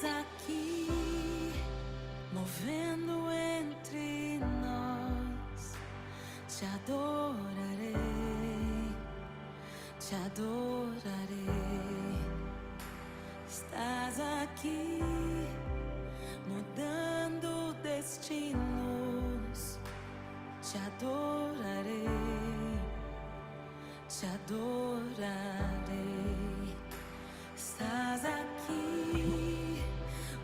aqui, movendo entre nós. Te adorarei, te adorarei. Estás aqui, mudando destinos. Te adorarei, te adorarei. Estás aqui,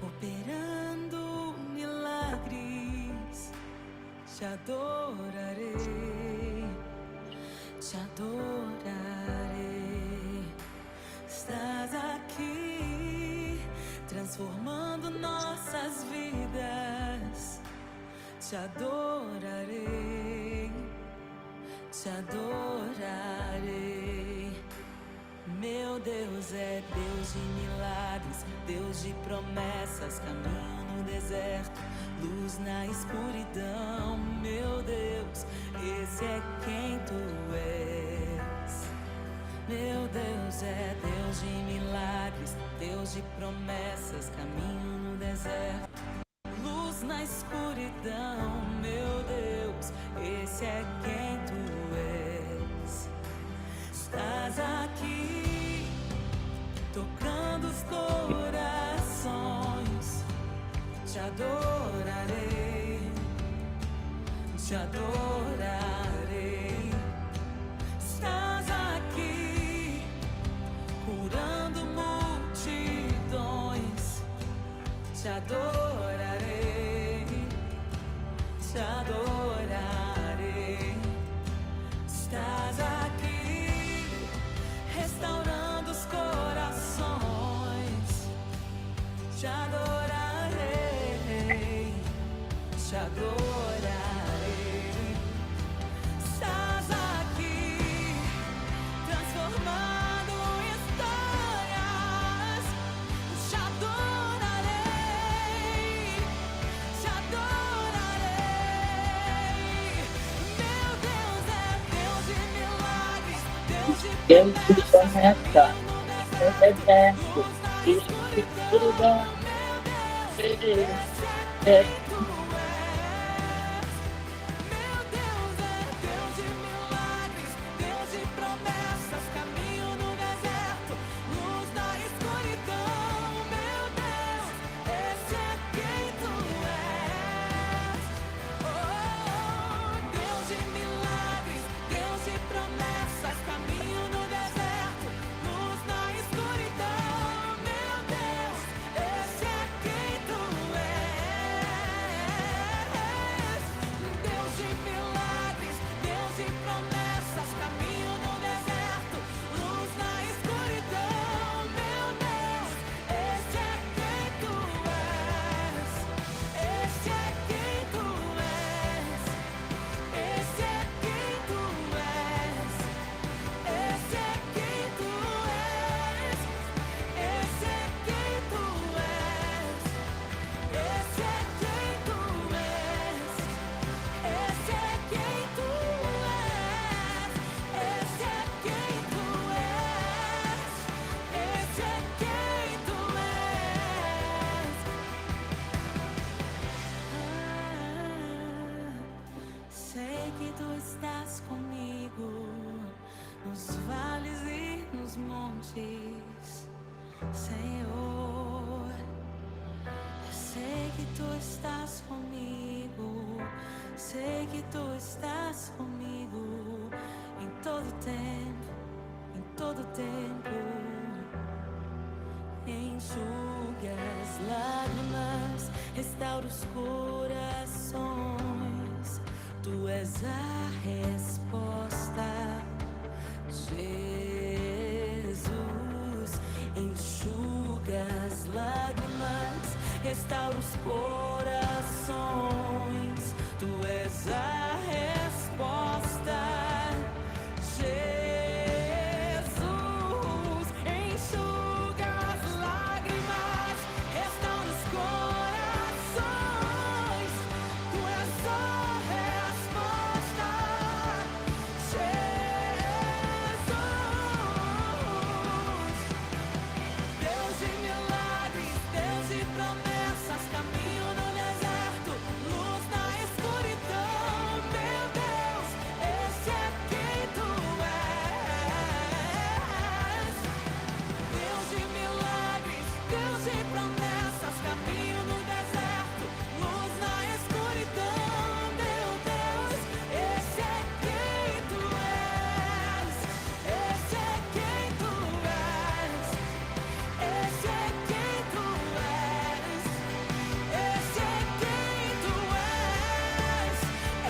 operando milagres. Te adorarei, te adorarei. Estás aqui, transformando nossas vidas. Te adorarei, te adorarei. Meu Deus é Deus de milagres, Deus de promessas, caminho no deserto, luz na escuridão. Meu Deus, esse é quem tu és. Meu Deus é Deus de milagres, Deus de promessas, caminho no deserto, luz na escuridão. Meu Deus, esse é quem tu és. Estás aqui, tocando os corações. Te adorarei, te adorarei. Estás aqui, curando multidões. Te adorarei, te adorarei. Estás aqui, restaurando os corações. Te adorarei, te adorarei. Estás aqui, transformando histórias. Te adorarei, te adorarei. Meu Deus é Deus de milagres, Deus de Deus de promessas, promessa, caminho no no deserto, deserto, luz na e escuridão. escuridão, Meu Deus, Deus esse é é quem tu és. Meu Deus é Deus de milagres, Deus de promessas, caminho no deserto, luz na escuridão. Meu Deus, esse é quem tu és. Oh, Deus de milagres, Deus de promessas, caminho no deserto, luz na escuridão. Meu Deus, esse é quem tu és. Deus de milagres, Deus de promessas, caminho no deserto, luz na escuridão. Meu Deus, esse é quem tu és. Esse é quem tu és. Esse é quem tu és. Esse é quem tu és. Esse é quem tu és. Esse é quem tu és. Esse é quem tu és. Esse é quem tu és. Esse é quem tu és. Sei que tu estás comigo nos vales e nos montes, Senhor. Eu sei que tu estás comigo, sei que tu estás comigo em todo tempo, em todo tempo. Enxuga as lágrimas, restaura os corações. Tu és a resposta, Jesus. Enxuga as lágrimas, restaura os corações. Tu és a resposta, Jesus. Enxuga as lágrimas, restaura os corações. Tu és a resposta, Jesus. Deus de milagres, Deus de promessas, caminho no deserto, luz na escuridão. Meu Deus, esse é quem tu és. Deus de milagres, Deus de promessas, caminho no deserto, luz na escuridão. Meu Deus, esse é quem tu és. Esse é quem tu és. Esse é quem tu és. Esse é quem tu és.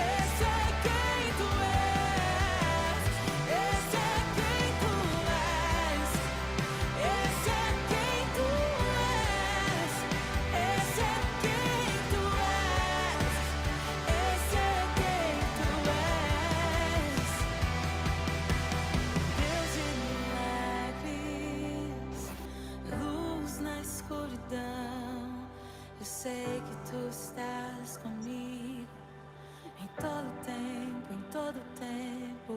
Esse é quem tu és. Esse é quem tu és. Esse é quem tu és. Esse é quem tu és. Esse é quem tu és. Deus de milagres, luz na escuridão. Eu sei que tu estás comigo em todo tempo, em todo tempo.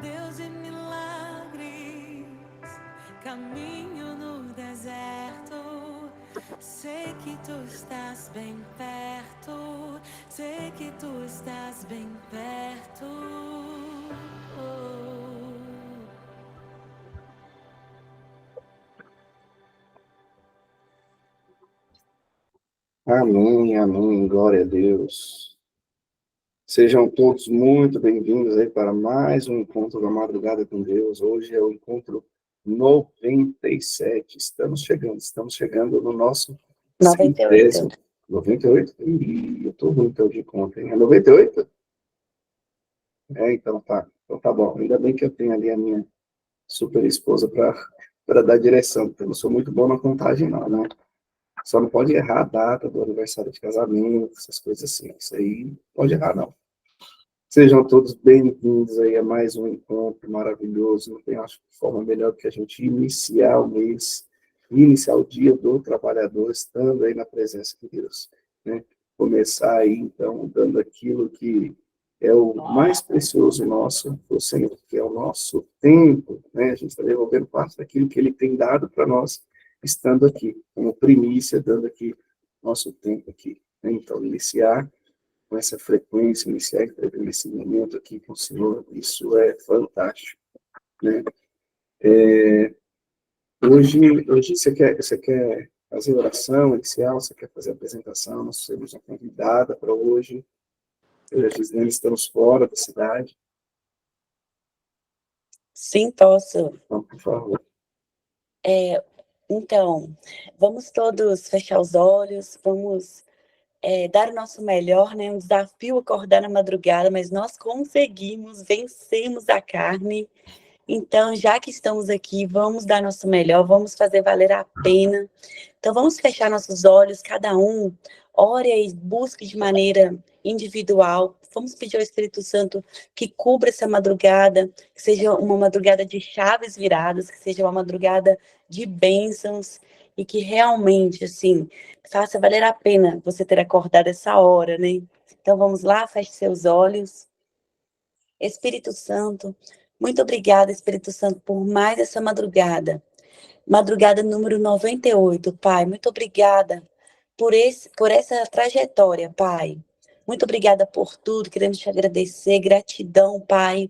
Deus de milagres, caminho no deserto. Sei que tu estás bem perto. Sei que tu estás bem perto. Amém, amém, glória a Deus. Sejam todos muito bem-vindos aí para mais um encontro da madrugada com Deus. Hoje é o encontro 97. Estamos chegando no nosso 98. centésimo. 98? Ih, eu tô ruim de conta, hein? É 98? Então tá bom. Ainda bem que eu tenho ali a minha super esposa para dar direção, porque eu não sou muito bom na contagem não, né? Só não pode errar a data do aniversário de casamento, essas coisas assim. Isso aí não pode errar, não. Sejam todos bem-vindos aí a mais um encontro maravilhoso. Não tem, acho, forma melhor do que a gente iniciar o mês, iniciar o dia do trabalhador, estando aí na presença de Deus, né? Começar aí, então, dando aquilo que é o mais precioso nosso, o Senhor, que é o nosso tempo, né? A gente está devolvendo parte daquilo que Ele tem dado para nós, estando aqui, como primícia, dando aqui nosso tempo aqui, né? Então, iniciar com essa frequência, iniciar esse momento aqui com o Senhor, isso é fantástico, né? Hoje você quer fazer oração inicial, você quer fazer a apresentação, nós temos uma convidada para hoje, eu e a Gislene estamos fora da cidade. Sim, posso. Então, por favor. Então, vamos todos fechar os olhos, vamos dar o nosso melhor, né? Um desafio acordar na madrugada, mas nós conseguimos, vencemos a carne. Então, já que estamos aqui, vamos dar nosso melhor, vamos fazer valer a pena. Então, vamos fechar nossos olhos, cada um ore e busque de maneira individual. Vamos pedir ao Espírito Santo que cubra essa madrugada, que seja uma madrugada de chaves viradas, que seja uma madrugada de bênçãos e que realmente, assim, faça valer a pena você ter acordado essa hora, né? Então, vamos lá, feche seus olhos. Espírito Santo, muito obrigada, Espírito Santo, por mais essa madrugada. Madrugada número 98, Pai. Muito obrigada por essa trajetória, Pai. Muito obrigada por tudo. Queremos te agradecer. Gratidão, Pai,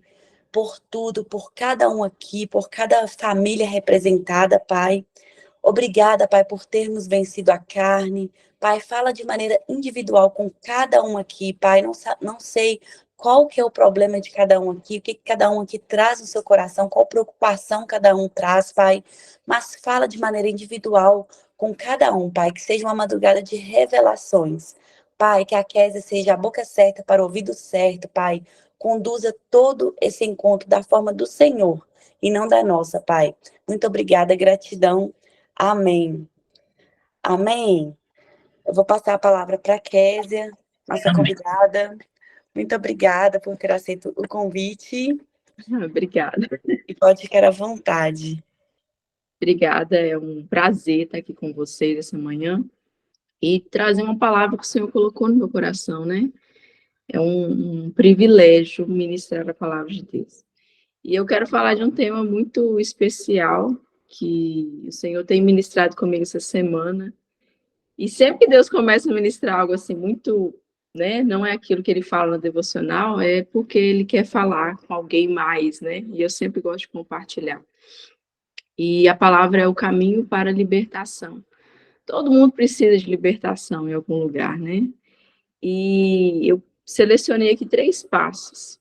por tudo, por cada um aqui, por cada família representada, Pai. Obrigada, Pai, por termos vencido a carne. Pai, fala de maneira individual com cada um aqui, Pai. Não sei qual que é o problema de cada um aqui, o que cada um aqui traz no seu coração, qual preocupação cada um traz, Pai. Mas fala de maneira individual com cada um, Pai. Que seja uma madrugada de revelações. Pai, que a Kézia seja a boca certa para o ouvido certo, Pai. Conduza todo esse encontro da forma do Senhor e não da nossa, Pai. Muito obrigada, gratidão. Amém. Amém. Eu vou passar a palavra para a Kézia, nossa convidada. Muito obrigada por ter aceito o convite. Obrigada. E pode ficar à vontade. Obrigada, é um prazer estar aqui com vocês essa manhã e trazer uma palavra que o Senhor colocou no meu coração, né? É um privilégio ministrar a palavra de Deus. E eu quero falar de um tema muito especial que o Senhor tem ministrado comigo essa semana, E sempre que Deus começa a ministrar algo assim muito, né, não é aquilo que ele fala no devocional, é porque ele quer falar com alguém mais, né? E eu sempre gosto de compartilhar. E a palavra é o caminho para a libertação. Todo mundo precisa de libertação em algum lugar, né? E eu selecionei aqui 3 passos.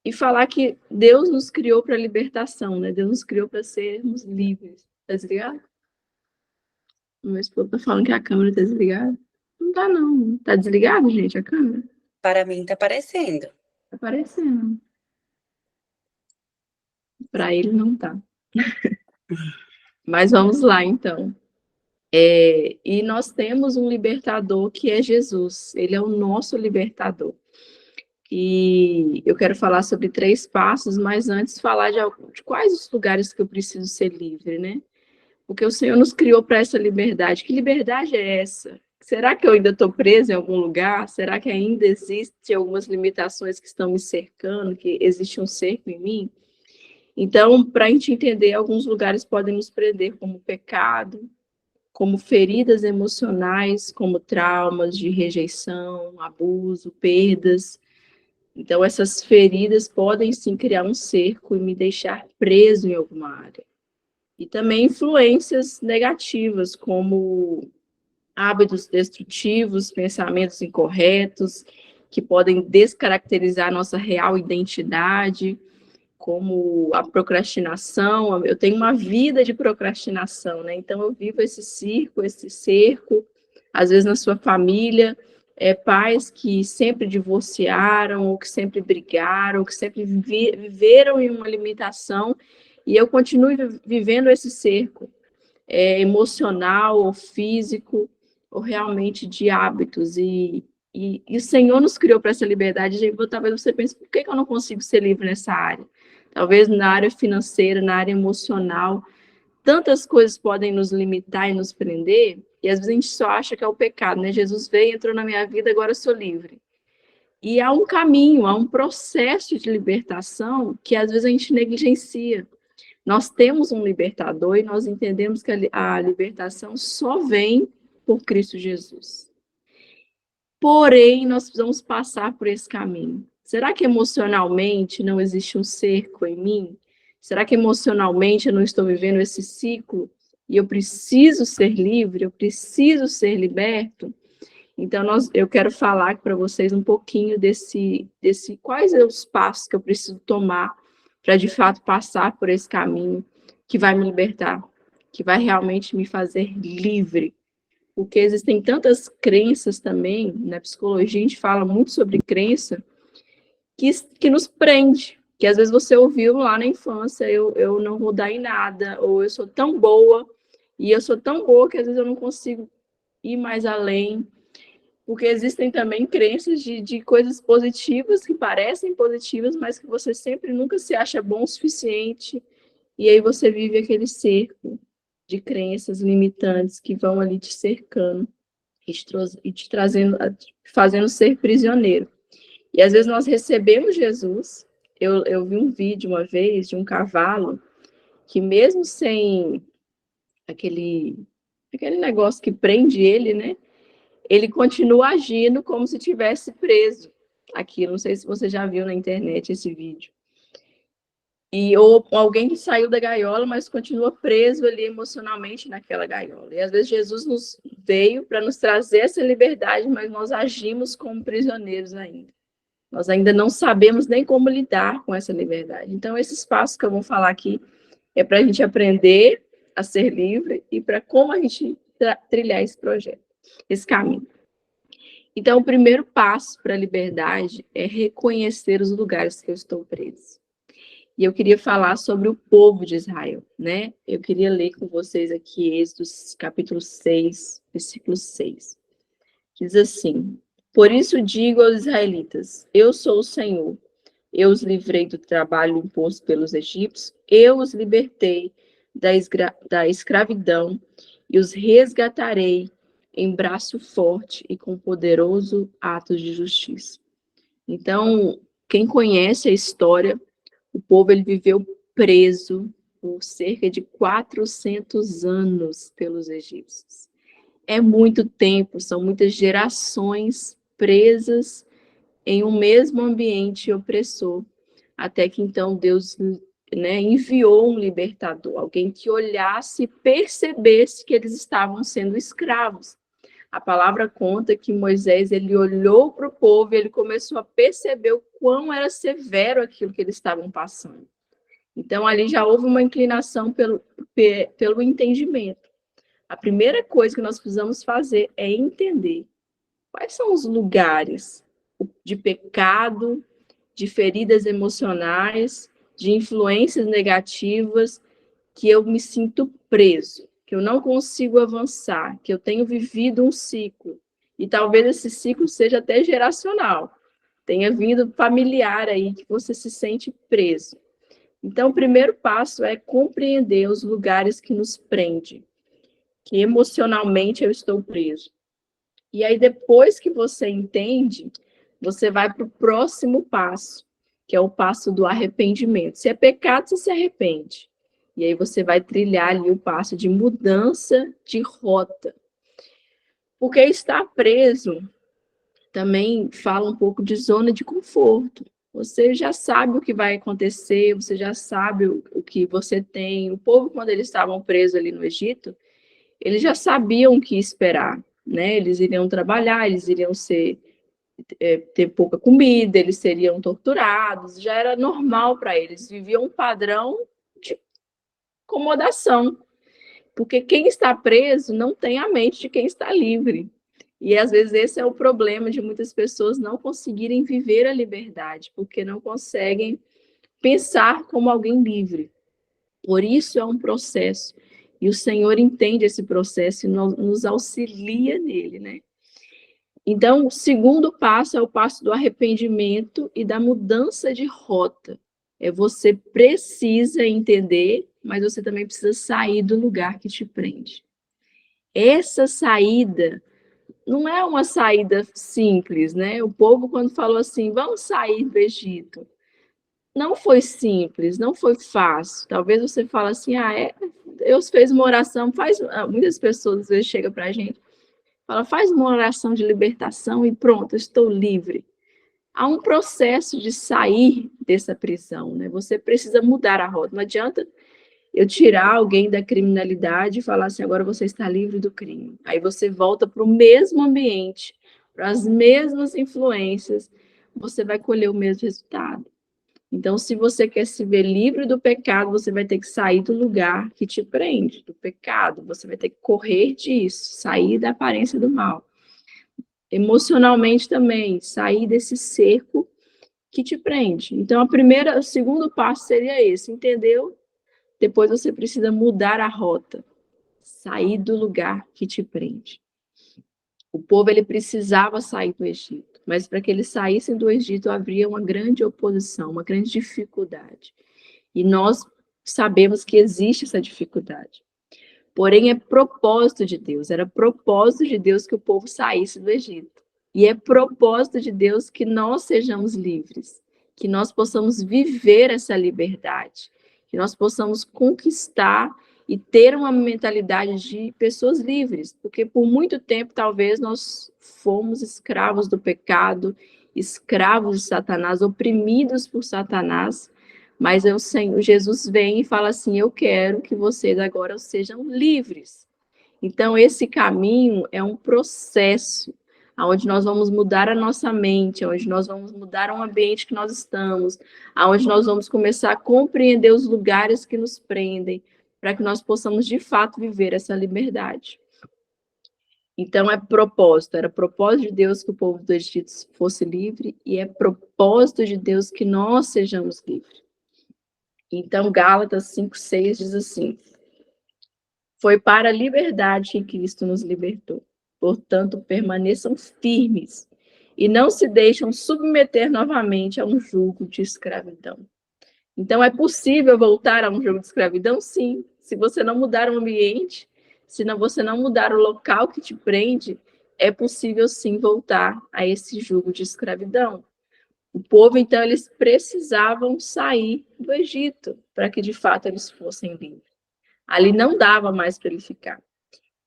E falar que Deus nos criou para libertação, né? Deus nos criou para sermos livres. Tá desligado? O meu esposo tá falando que a câmera tá desligada. Não tá, não. Tá desligado, gente, a câmera? Para mim tá aparecendo. Tá aparecendo. Para ele não tá. Mas vamos lá, então. E nós temos um libertador que é Jesus. Ele é o nosso libertador. E eu quero falar sobre 3 passos, mas antes falar de quais os lugares que eu preciso ser livre, né? Porque o Senhor nos criou para essa liberdade. Que liberdade é essa? Será que eu ainda estou presa em algum lugar? Será que ainda existem algumas limitações que estão me cercando, que existe um cerco em mim? Então, para a gente entender, alguns lugares podem nos prender como pecado, como feridas emocionais, como traumas de rejeição, abuso, perdas. Então, essas feridas podem sim criar um cerco e me deixar preso em alguma área. E também influências negativas, como hábitos destrutivos, pensamentos incorretos, que podem descaracterizar nossa real identidade, como a procrastinação. Eu tenho uma vida de procrastinação, né? Então eu vivo esse cerco, às vezes na sua família, pais que sempre divorciaram, ou que sempre brigaram, ou que sempre viveram em uma limitação, e eu continuo vivendo esse cerco emocional ou físico, ou realmente de hábitos. E o Senhor nos criou para essa liberdade. Talvez você pense, por que eu não consigo ser livre nessa área? Talvez na área financeira, na área emocional, tantas coisas podem nos limitar e nos prender, e às vezes a gente só acha que é o pecado, né? Jesus veio, entrou na minha vida, agora eu sou livre. E há um caminho, há um processo de libertação que às vezes a gente negligencia. Nós temos um libertador e nós entendemos que a libertação só vem por Cristo Jesus. Porém, nós precisamos passar por esse caminho. Será que emocionalmente não existe um cerco em mim? Será que emocionalmente eu não estou vivendo esse ciclo? E eu preciso ser livre? Eu preciso ser liberto? Então, eu quero falar para vocês um pouquinho desse quais são os passos que eu preciso tomar para, de fato, passar por esse caminho que vai me libertar, que vai realmente me fazer livre. Porque existem tantas crenças também, na psicologia a gente fala muito sobre crença, que nos prende, que às vezes você ouviu lá na infância, eu não vou dar em nada, ou eu sou tão boa, e eu sou tão boa que às vezes eu não consigo ir mais além, porque existem também crenças de coisas positivas, que parecem positivas, mas que você sempre nunca se acha bom o suficiente, e aí você vive aquele cerco de crenças limitantes que vão ali te cercando e te trazendo, fazendo ser prisioneiro. E às vezes nós recebemos Jesus. Eu vi um vídeo uma vez de um cavalo que mesmo sem aquele negócio que prende ele, né? Ele continua agindo como se tivesse preso aqui. Não sei se você já viu na internet esse vídeo. Ou alguém que saiu da gaiola, mas continua preso ali emocionalmente naquela gaiola. E às vezes Jesus nos veio para nos trazer essa liberdade, mas nós agimos como prisioneiros ainda. Nós ainda não sabemos nem como lidar com essa liberdade. Então, esses passos que eu vou falar aqui é para a gente aprender a ser livre e para como a gente trilhar esse projeto, esse caminho. Então, o primeiro passo para a liberdade é reconhecer os lugares que eu estou preso. E eu queria falar sobre o povo de Israel, né? Eu queria ler com vocês aqui Êxodo capítulo 6, versículo 6. Diz assim: por isso digo aos israelitas, eu sou o Senhor, eu os livrei do trabalho imposto pelos egípcios, eu os libertei da escravidão e os resgatarei em braço forte e com poderoso ato de justiça. Então, quem conhece a história, o povo ele viveu preso por cerca de 400 anos pelos egípcios. É muito tempo, são muitas gerações presas em um mesmo ambiente opressor, até que então Deus, né, enviou um libertador, alguém que olhasse e percebesse que eles estavam sendo escravos. A palavra conta que Moisés, ele olhou para o povo e ele começou a perceber o quão era severo aquilo que eles estavam passando. Então, ali já houve uma inclinação pelo entendimento. A primeira coisa que nós precisamos fazer é entender quais são os lugares de pecado, de feridas emocionais, de influências negativas, que eu me sinto preso, que eu não consigo avançar, que eu tenho vivido um ciclo. E talvez esse ciclo seja até geracional, tenha vindo familiar aí, que você se sente preso. Então, o primeiro passo é compreender os lugares que nos prendem, que emocionalmente eu estou preso. E aí, depois que você entende, você vai para o próximo passo, que é o passo do arrependimento. Se é pecado, você se arrepende. E aí você vai trilhar ali o passo de mudança de rota. Porque estar preso também fala um pouco de zona de conforto. Você já sabe o que vai acontecer, você já sabe o que você tem. O povo, quando eles estavam presos ali no Egito, eles já sabiam o que esperar, né? Eles iriam trabalhar, eles iriam ter pouca comida, eles seriam torturados, já era normal para eles, viviam um padrão de acomodação, porque quem está preso não tem a mente de quem está livre. E às vezes esse é o problema de muitas pessoas não conseguirem viver a liberdade, porque não conseguem pensar como alguém livre. Por isso é um processo. E o Senhor entende esse processo e nos auxilia nele, né? Então, o segundo passo é o passo do arrependimento e da mudança de rota. Você precisa entender, mas você também precisa sair do lugar que te prende. Essa saída não é uma saída simples, né? O povo, quando falou assim, vamos sair do Egito, não foi simples, não foi fácil. Talvez você fale assim, Deus fez uma oração, muitas pessoas às vezes chegam para a gente, fala, faz uma oração de libertação e pronto, eu estou livre. Há um processo de sair dessa prisão, né? Você precisa mudar a rota. Não adianta eu tirar alguém da criminalidade e falar assim, agora você está livre do crime. Aí você volta para o mesmo ambiente, para as mesmas influências, você vai colher o mesmo resultado. Então, se você quer se ver livre do pecado, você vai ter que sair do lugar que te prende, do pecado. Você vai ter que correr disso, sair da aparência do mal. Emocionalmente também, sair desse cerco que te prende. Então, o segundo passo seria esse, entendeu? Depois você precisa mudar a rota, sair do lugar que te prende. O povo, ele precisava sair do Egito, mas para que eles saíssem do Egito havia uma grande oposição, uma grande dificuldade. E nós sabemos que existe essa dificuldade. Porém, é propósito de Deus, era propósito de Deus que o povo saísse do Egito. E é propósito de Deus que nós sejamos livres, que nós possamos viver essa liberdade, que nós possamos conquistar e ter uma mentalidade de pessoas livres, porque por muito tempo talvez nós fomos escravos do pecado, escravos de Satanás, oprimidos por Satanás, mas o Senhor Jesus vem e fala assim, eu quero que vocês agora sejam livres. Então esse caminho é um processo, onde nós vamos mudar a nossa mente, onde nós vamos mudar o ambiente que nós estamos, onde nós vamos começar a compreender os lugares que nos prendem, para que nós possamos, de fato, viver essa liberdade. Então, era propósito de Deus que o povo do Egito fosse livre, e é propósito de Deus que nós sejamos livres. Então, Gálatas 5:6 diz assim, foi para a liberdade que Cristo nos libertou. Portanto, permaneçam firmes e não se deixam submeter novamente a um jugo de escravidão. Então, é possível voltar a um jugo de escravidão? Sim. Se você não mudar o ambiente, se você não mudar o local que te prende, é possível sim voltar a esse jugo de escravidão. O povo, então, eles precisavam sair do Egito para que, de fato, eles fossem livres. Ali não dava mais para ele ficar.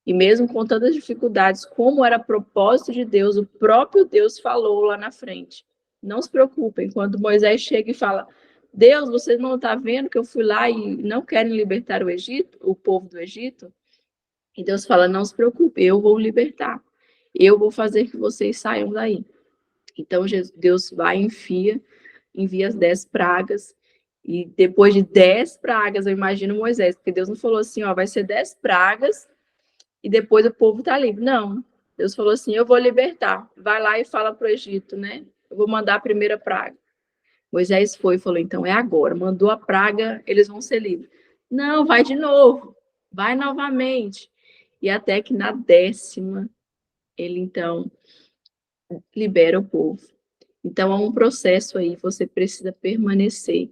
E mesmo com tantas dificuldades, como era propósito de Deus, o próprio Deus falou lá na frente. Não se preocupem, quando Moisés chega e fala, Deus, você não está vendo que eu fui lá e não querem libertar o Egito, o povo do Egito? E Deus fala, não se preocupe, eu vou libertar. Eu vou fazer que vocês saiam daí. Então, Deus vai e envia as 10 pragas. E depois de 10 pragas, eu imagino Moisés, porque Deus não falou assim, ó, vai ser 10 pragas e depois o povo tá livre. Não. Deus falou assim, eu vou libertar. Vai lá e fala para o Egito, né? Eu vou mandar a primeira praga. Moisés foi e falou, então é agora. Mandou a praga, eles vão ser livres. Não, vai de novo. Vai novamente. E até que na 10ª, ele então libera o povo. Então, há um processo aí, você precisa permanecer,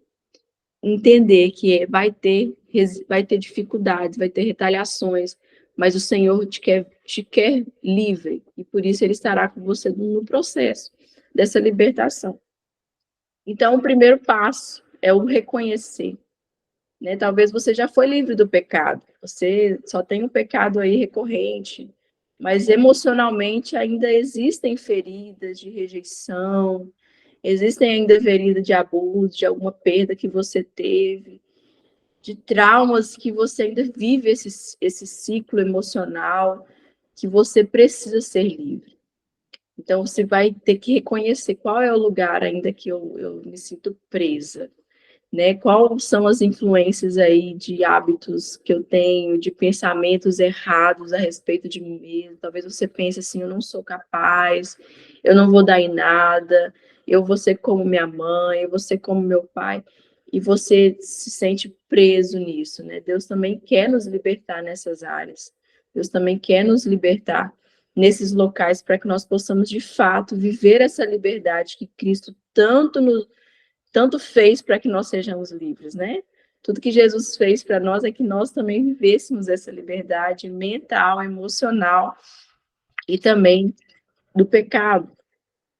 entender que vai ter dificuldades, vai ter retaliações, mas o Senhor te quer livre, e por isso Ele estará com você no processo dessa libertação. Então, o primeiro passo é o reconhecer, né? Talvez você já foi livre do pecado, você só tem um pecado aí recorrente, mas emocionalmente ainda existem feridas de rejeição, existem ainda feridas de abuso, de alguma perda que você teve, de traumas que você ainda vive esse ciclo emocional, que você precisa ser livre. Então, você vai ter que reconhecer qual é o lugar ainda que eu me sinto presa, né? Quais são as influências aí de hábitos que eu tenho, de pensamentos errados a respeito de mim mesmo. Talvez você pense assim, eu não sou capaz, eu não vou dar em nada, eu vou ser como minha mãe, eu vou ser como meu pai, e você se sente preso nisso, né? Deus também quer nos libertar nessas áreas. Deus também quer nos libertar nesses locais para que nós possamos, de fato, viver essa liberdade que Cristo tanto fez para que nós sejamos livres, né? Tudo que Jesus fez para nós é que nós também vivêssemos essa liberdade mental, emocional e também do pecado.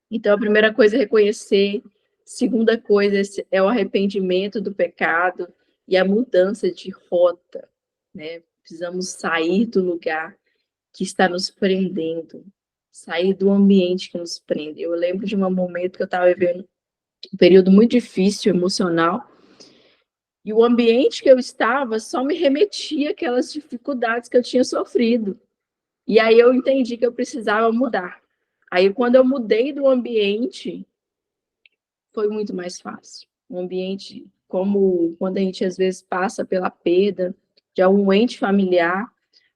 Então, a primeira coisa é reconhecer, segunda coisa é o arrependimento do pecado e a mudança de rota, né? Precisamos sair do lugar que está nos prendendo, sair do ambiente que nos prende. Eu lembro de um momento que eu estava vivendo um período muito difícil, emocional, e o ambiente que eu estava só me remetia àquelas dificuldades que eu tinha sofrido. E aí eu entendi que eu precisava mudar. Aí quando eu mudei do ambiente, foi muito mais fácil. Um ambiente como quando a gente às vezes passa pela perda de algum ente familiar,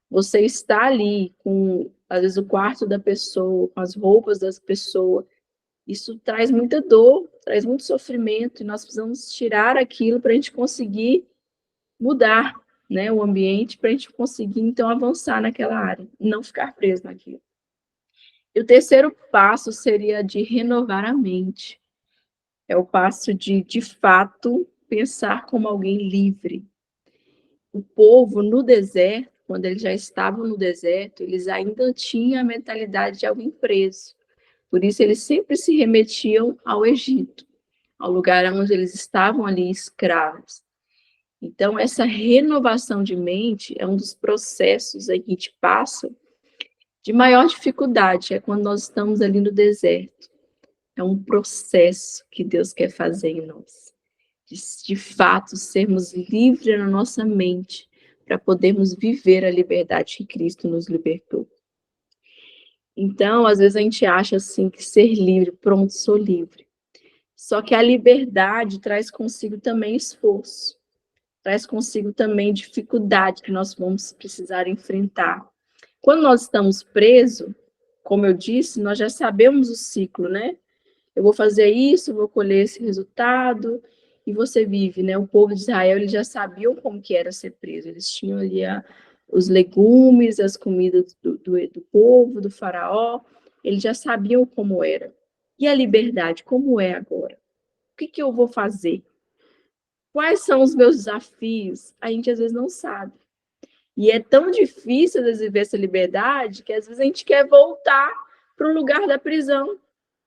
você está ali com, às vezes, o quarto da pessoa, com as roupas das pessoas, isso traz muita dor, traz muito sofrimento, e nós precisamos tirar aquilo para a gente conseguir mudar, né, o ambiente, para a gente conseguir, então, avançar naquela área, não ficar preso naquilo. E o terceiro passo seria de renovar a mente. É o passo de fato, pensar como alguém livre. O povo no deserto, quando eles já estavam no deserto, eles ainda tinham a mentalidade de alguém preso. Por isso, eles sempre se remetiam ao Egito, ao lugar onde eles estavam ali escravos. Então, essa renovação de mente é um dos processos aí que a gente passa de maior dificuldade, é quando nós estamos ali no deserto. É um processo que Deus quer fazer em nós. De fato, sermos livres na nossa mente, para podermos viver a liberdade que Cristo nos libertou. Então, às vezes a gente acha assim que ser livre, pronto, sou livre. Só que a liberdade traz consigo também esforço, traz consigo também dificuldade que nós vamos precisar enfrentar. Quando nós estamos presos, como eu disse, nós já sabemos o ciclo, né? Eu vou fazer isso, vou colher esse resultado, e você vive, né? O povo de Israel, eles já sabiam como que era ser preso, eles tinham ali os legumes, as comidas do povo, do faraó, eles já sabiam como era. E a liberdade, como é agora? O que eu vou fazer? Quais são os meus desafios? A gente às vezes não sabe. E é tão difícil de viver essa liberdade que às vezes a gente quer voltar para o lugar da prisão.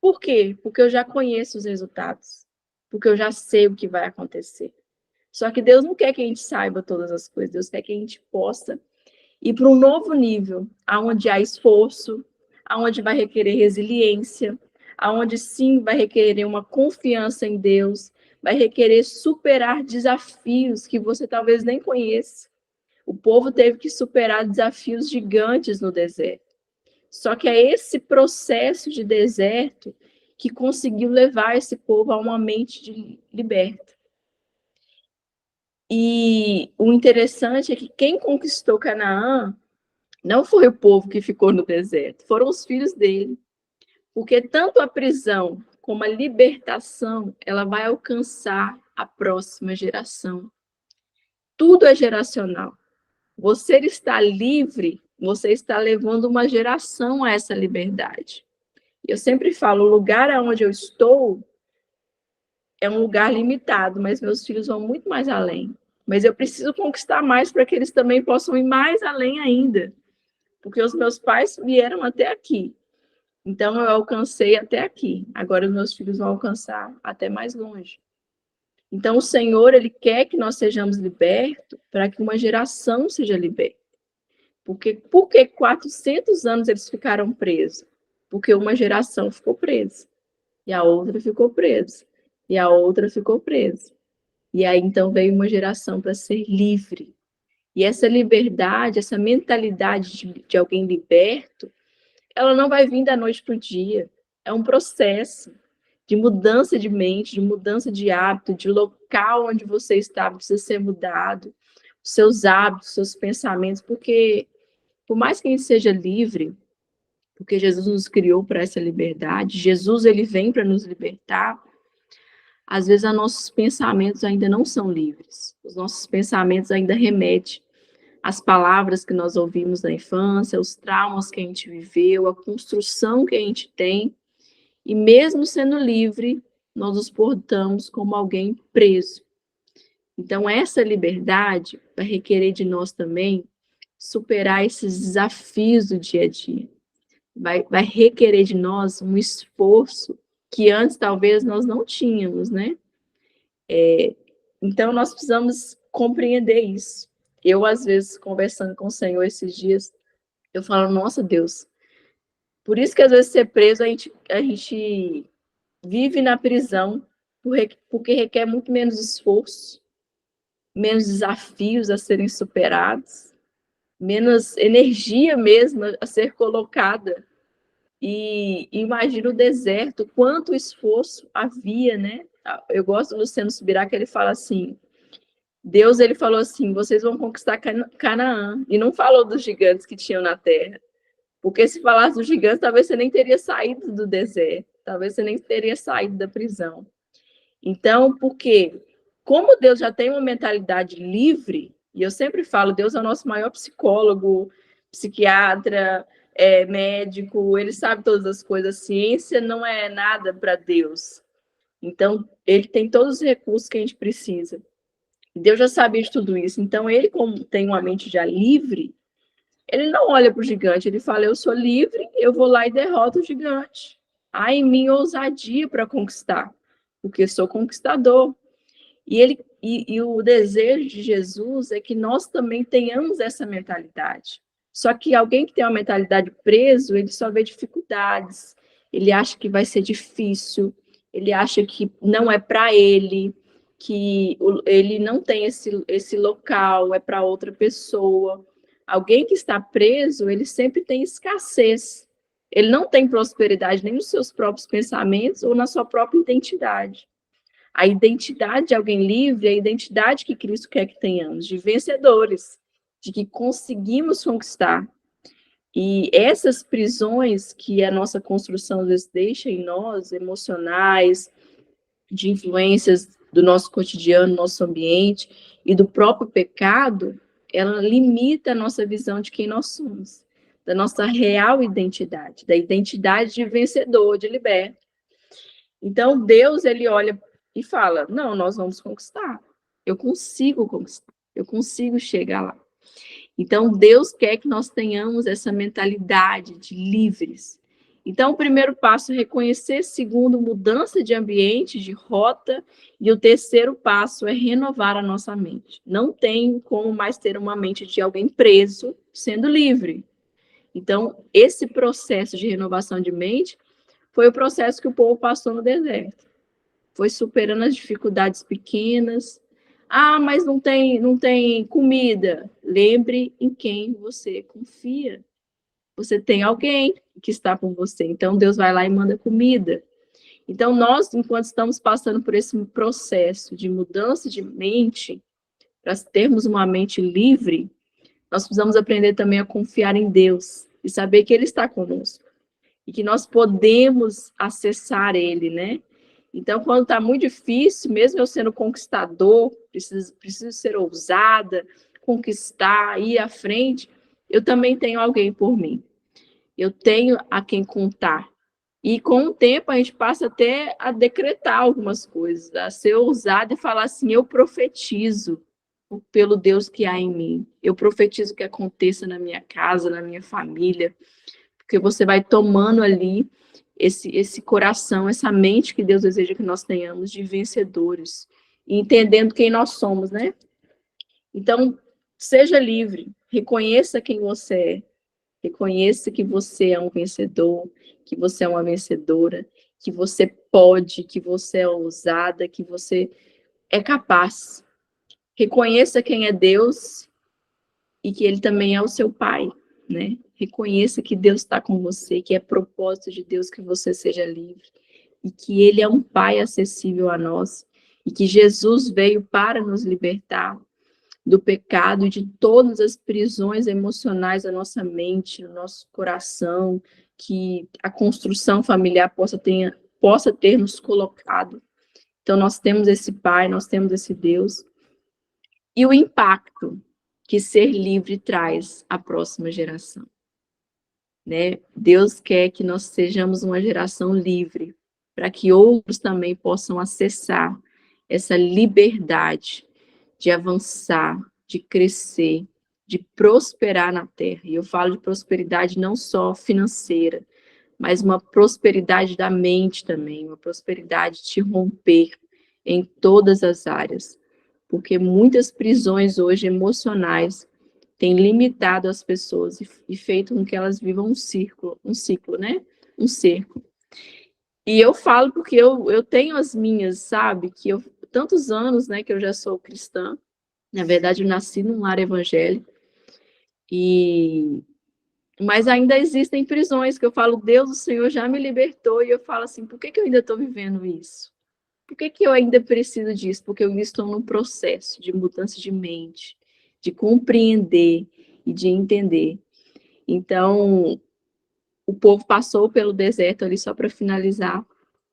Por quê? Porque eu já conheço os resultados. Porque eu já sei o que vai acontecer. Só que Deus não quer que a gente saiba todas as coisas. Deus quer que a gente possa ir para um novo nível, aonde há esforço, aonde vai requerer resiliência, aonde sim vai requerer uma confiança em Deus, vai requerer superar desafios que você talvez nem conheça. O povo teve que superar desafios gigantes no deserto. Só que é esse processo de deserto que conseguiu levar esse povo a uma mente liberta. E o interessante é que quem conquistou Canaã não foi o povo que ficou no deserto, foram os filhos dele. Porque tanto a prisão como a libertação, ela vai alcançar a próxima geração. Tudo é geracional. Você está livre, você está levando uma geração a essa liberdade. Eu sempre falo, o lugar onde eu estou é um lugar limitado, mas meus filhos vão muito mais além. Mas eu preciso conquistar mais para que eles também possam ir mais além ainda. Porque os meus pais vieram até aqui. Então, eu alcancei até aqui. Agora, os meus filhos vão alcançar até mais longe. Então, o Senhor, Ele quer que nós sejamos libertos para que uma geração seja liberta. Por que 400 anos eles ficaram presos? Porque uma geração ficou presa. E a outra ficou presa. E a outra ficou presa. E aí, então, veio uma geração para ser livre. E essa liberdade, essa mentalidade de alguém liberto, ela não vai vir da noite para o dia. É um processo de mudança de mente, de mudança de hábito, de local onde você está, precisa ser mudado. Os seus hábitos, seus pensamentos, porque por mais que a gente seja livre, porque Jesus nos criou para essa liberdade, Jesus ele vem para nos libertar, às vezes os nossos pensamentos ainda não são livres. Os nossos pensamentos ainda remetem às palavras que nós ouvimos na infância, os traumas que a gente viveu, a construção que a gente tem, e mesmo sendo livre, nós nos portamos como alguém preso. Então, essa liberdade vai requerer de nós também superar esses desafios do dia a dia. Vai requerer de nós um esforço que antes talvez nós não tínhamos, né? Então, nós precisamos compreender isso. Eu, às vezes, conversando com o Senhor esses dias, eu falo, nossa, Deus, por isso que às vezes ser preso, a gente vive na prisão, porque requer muito menos esforço, menos desafios a serem superados, menos energia mesmo a ser colocada. E imagina o deserto, quanto esforço havia, né? Eu gosto do Luciano Subirá, que ele fala assim, Deus, ele falou assim, vocês vão conquistar Canaã, e não falou dos gigantes que tinham na terra, porque se falasse dos gigantes, talvez você nem teria saído do deserto, talvez você nem teria saído da prisão. Então, porque como Deus já tem uma mentalidade livre, e eu sempre falo, Deus é o nosso maior psicólogo, psiquiatra, médico, ele sabe todas as coisas, a ciência não é nada para Deus. Então, ele tem todos os recursos que a gente precisa. Deus já sabia de tudo isso. Então, ele, como tem uma mente já livre, ele não olha para o gigante, ele fala, eu sou livre, eu vou lá e derroto o gigante. Há em mim ousadia para conquistar, porque sou conquistador. E o desejo de Jesus é que nós também tenhamos essa mentalidade. Só que alguém que tem uma mentalidade preso, ele só vê dificuldades, ele acha que vai ser difícil, ele acha que não é para ele, que ele não tem esse local, é para outra pessoa. Alguém que está preso, ele sempre tem escassez. Ele não tem prosperidade nem nos seus próprios pensamentos ou na sua própria identidade. A identidade de alguém livre é a identidade que Cristo quer que tenhamos, de vencedores, de que conseguimos conquistar. E essas prisões que a nossa construção às vezes deixa em nós, emocionais, de influências do nosso cotidiano, nosso ambiente e do próprio pecado, ela limita a nossa visão de quem nós somos, da nossa real identidade, da identidade de vencedor, de liberto. Então, Deus, ele olha e fala, não, nós vamos conquistar, eu consigo chegar lá. Então, Deus quer que nós tenhamos essa mentalidade de livres. Então, o primeiro passo é reconhecer, segundo, mudança de ambiente, de rota, e o terceiro passo é renovar a nossa mente. Não tem como mais ter uma mente de alguém preso, sendo livre. Então, esse processo de renovação de mente foi o processo que o povo passou no deserto. Foi superando as dificuldades pequenas. Ah, mas não tem comida. Lembre em quem você confia. Você tem alguém que está com você. Então, Deus vai lá e manda comida. Então, nós, enquanto estamos passando por esse processo de mudança de mente, para termos uma mente livre, nós precisamos aprender também a confiar em Deus e saber que Ele está conosco e que nós podemos acessar Ele, né? Então, quando está muito difícil, mesmo eu sendo conquistador, preciso ser ousada, conquistar, ir à frente, eu também tenho alguém por mim. Eu tenho a quem contar. E com o tempo a gente passa até a decretar algumas coisas, a ser ousado e falar assim, eu profetizo pelo Deus que há em mim. Eu profetizo que aconteça na minha casa, na minha família, porque você vai tomando ali esse coração, essa mente que Deus deseja que nós tenhamos de vencedores, e entendendo quem nós somos, né? Então, seja livre, reconheça quem você é, reconheça que você é um vencedor, que você é uma vencedora, que você pode, que você é ousada, que você é capaz. Reconheça quem é Deus e que Ele também é o seu Pai, né? Reconheça que Deus está com você, que é propósito de Deus que você seja livre e que Ele é um Pai acessível a nós e que Jesus veio para nos libertar do pecado e de todas as prisões emocionais da nossa mente, do nosso coração, que a construção familiar possa ter nos colocado. Então, nós temos esse Pai, nós temos esse Deus. E o impacto que ser livre traz à próxima geração, né? Deus quer que nós sejamos uma geração livre, para que outros também possam acessar essa liberdade de avançar, de crescer, de prosperar na terra. E eu falo de prosperidade não só financeira, mas uma prosperidade da mente também, uma prosperidade de romper em todas as áreas. Porque muitas prisões hoje emocionais têm limitado as pessoas e feito com que elas vivam um ciclo, né? Um cerco. E eu falo porque eu tenho as minhas, sabe? Que eu tantos anos, né, que eu já sou cristã. Na verdade, eu nasci num lar evangélico. Mas ainda existem prisões que eu falo, Deus, o Senhor já me libertou. E eu falo assim, por que eu ainda estou vivendo isso? Por que eu ainda preciso disso? Porque eu ainda estou num processo de mudança de mente, de compreender e de entender. Então, o povo passou pelo deserto ali, só para finalizar, o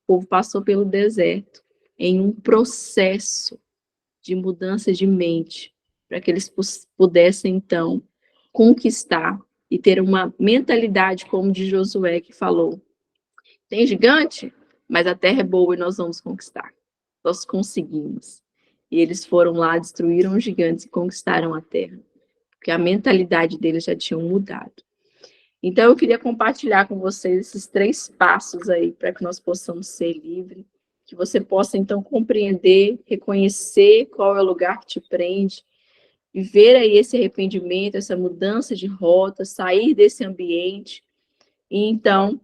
povo passou pelo deserto em um processo de mudança de mente, para que eles pudessem, então, conquistar e ter uma mentalidade como de Josué, que falou, tem gigante, mas a terra é boa e nós vamos conquistar. Nós conseguimos. E eles foram lá, destruíram os gigantes e conquistaram a terra, porque a mentalidade deles já tinha mudado. Então, eu queria compartilhar com vocês esses 3 passos aí, para que nós possamos ser livres, que você possa, então, compreender, reconhecer qual é o lugar que te prende, viver aí esse arrependimento, essa mudança de rota, sair desse ambiente, e, então,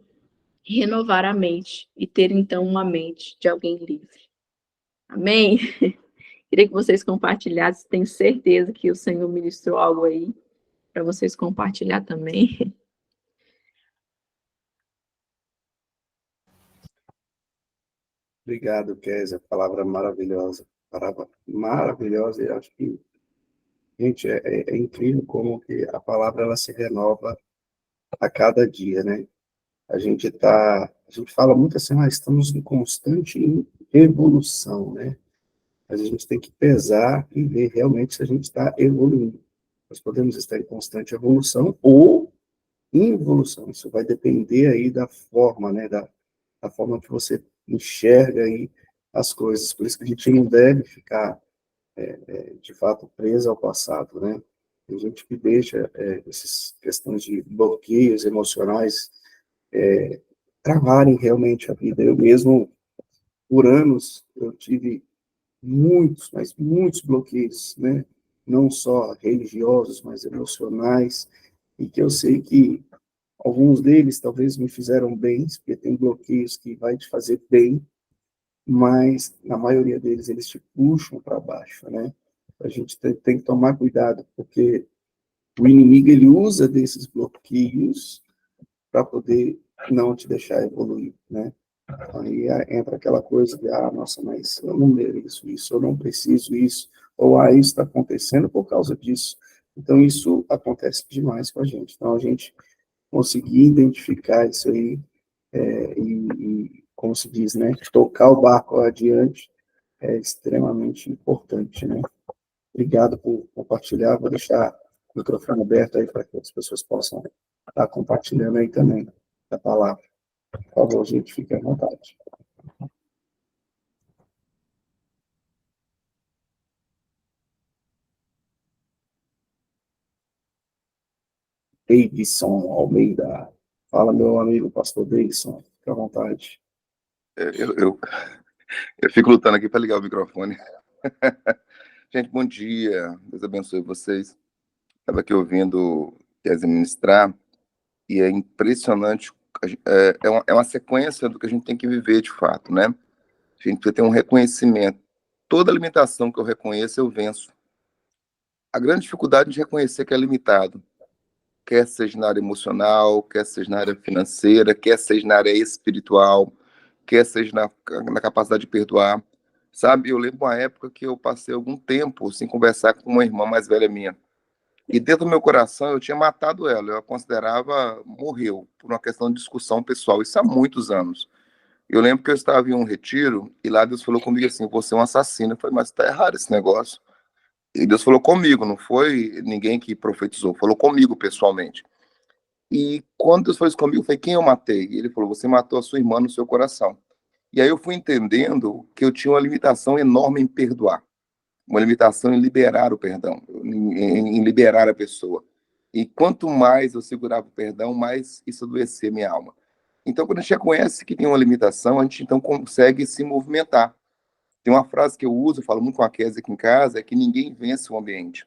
renovar a mente, e ter, então, uma mente de alguém livre. Amém? Queria que vocês compartilhassem, tenho certeza que o Senhor ministrou algo aí, para vocês compartilhar também. Obrigado, Kézia. Palavra maravilhosa. Palavra maravilhosa. E acho que, gente, é incrível como que a palavra ela se renova a cada dia, né? A gente fala muito assim, estamos em constante evolução, né? Mas a gente tem que pesar e ver realmente se a gente está evoluindo. Nós podemos estar em constante evolução ou involução. Isso vai depender aí da forma, né? Da forma que você enxerga aí as coisas. Por isso que a gente não deve ficar, de fato, preso ao passado, né? Tem gente que deixa essas questões de bloqueios emocionais travarem realmente a vida. Eu mesmo, por anos, eu tive muitos, mas muitos bloqueios, né? Não só religiosos, mas emocionais, e que eu sei que alguns deles talvez me fizeram bem, porque tem bloqueios que vai te fazer bem, mas na maioria deles eles te puxam para baixo, né? A gente tem que tomar cuidado, porque o inimigo ele usa desses bloqueios para poder não te deixar evoluir, né? Aí entra aquela coisa de, nossa, mas eu não mereço isso, eu não preciso isso, ou isso está acontecendo por causa disso. Então, isso acontece demais com a gente. Então, a gente conseguir identificar isso aí como se diz, né, tocar o barco adiante é extremamente importante, né? Obrigado por compartilhar. Vou deixar o microfone aberto aí para que as pessoas possam estar compartilhando aí também a palavra. Por favor, gente, fique à vontade. Davidson Almeida. Fala, meu amigo pastor Davidson. Fique à vontade. Eu fico lutando aqui para ligar o microfone. Gente, bom dia. Deus abençoe vocês. Estava aqui ouvindo Kézia ministrar e é impressionante. É uma sequência do que a gente tem que viver de fato, né? A gente precisa ter um reconhecimento. Toda limitação que eu reconheço, eu venço. A grande dificuldade de reconhecer que é limitado, quer seja na área emocional, quer seja na área financeira, quer seja na área espiritual, quer seja na capacidade de perdoar. Sabe, eu lembro uma época que eu passei algum tempo sem conversar com uma irmã mais velha minha. E dentro do meu coração eu tinha matado ela, eu a considerava morreu, por uma questão de discussão pessoal, isso há muitos anos. Eu lembro que eu estava em um retiro e lá Deus falou comigo assim, você é um assassino. Eu falei, mas está errado esse negócio. E Deus falou comigo, não foi ninguém que profetizou, falou comigo pessoalmente. E quando Deus falou isso comigo, eu falei, quem eu matei? E ele falou, você matou a sua irmã no seu coração. E aí eu fui entendendo que eu tinha uma limitação enorme em perdoar, uma limitação em liberar o perdão, em liberar a pessoa. E quanto mais eu segurava o perdão, mais isso adoecia minha alma. Então, quando a gente já conhece que tem uma limitação, a gente então consegue se movimentar. Tem uma frase que eu uso, eu falo muito com a Kézia aqui em casa, é que ninguém vence o ambiente.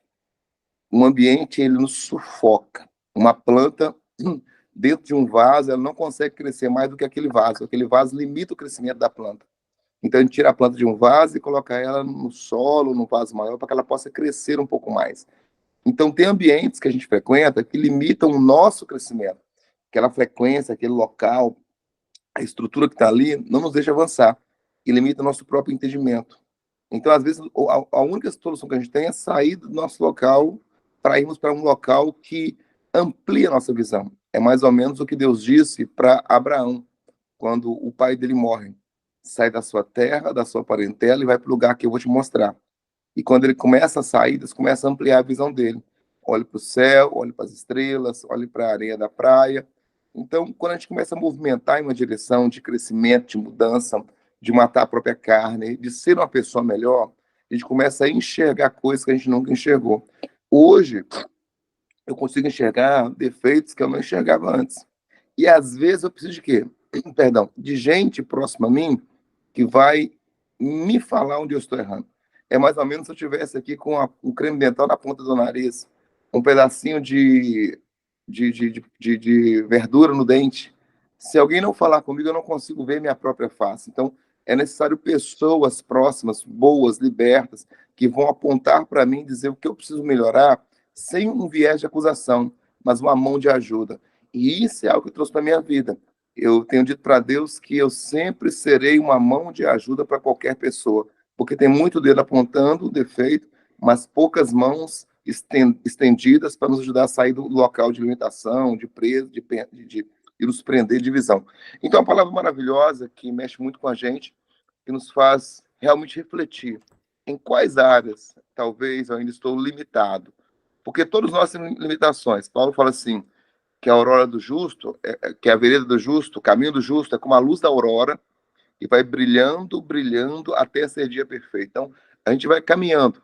Um ambiente, ele nos sufoca. Uma planta dentro de um vaso, ela não consegue crescer mais do que aquele vaso. Aquele vaso limita o crescimento da planta. Então, a gente tira a planta de um vaso e coloca ela no solo, num vaso maior, para que ela possa crescer um pouco mais. Então, tem ambientes que a gente frequenta que limitam o nosso crescimento. Aquela frequência, aquele local, a estrutura que está ali, não nos deixa avançar e limita o nosso próprio entendimento. Então, às vezes, a única solução que a gente tem é sair do nosso local para irmos para um local que amplia a nossa visão. É mais ou menos o que Deus disse para Abraão, quando o pai dele morre. Sai da sua terra, da sua parentela e vai para o lugar que eu vou te mostrar. E quando ele começa a sair, Deus começa a ampliar a visão dele. Olhe para o céu, olhe para as estrelas, olhe para a areia da praia. Então, quando a gente começa a movimentar em uma direção de crescimento, de mudança, de matar a própria carne, de ser uma pessoa melhor, a gente começa a enxergar coisas que a gente nunca enxergou. Hoje, eu consigo enxergar defeitos que eu não enxergava antes. E às vezes eu preciso de quê? Perdão, de gente próxima a mim que vai me falar onde eu estou errando. É mais ou menos se eu estivesse aqui com um creme dental na ponta do nariz, um pedacinho de verdura no dente. Se alguém não falar comigo, eu não consigo ver minha própria face. Então, é necessário pessoas próximas, boas, libertas, que vão apontar para mim e dizer o que eu preciso melhorar, sem um viés de acusação, mas uma mão de ajuda. E isso é algo que eu trouxe para a minha vida. Eu tenho dito para Deus que eu sempre serei uma mão de ajuda para qualquer pessoa, porque tem muito dedo apontando o defeito, mas poucas mãos estendidas para nos ajudar a sair do local de limitação, de preso, de nos prender de visão. Então, é uma palavra maravilhosa que mexe muito com a gente, que nos faz realmente refletir em quais áreas talvez eu ainda estou limitado. Porque todos nós temos limitações. Paulo fala assim, que a aurora do justo, que a vereda do justo, o caminho do justo é como a luz da aurora e vai brilhando, brilhando até ser dia perfeito. Então, a gente vai caminhando.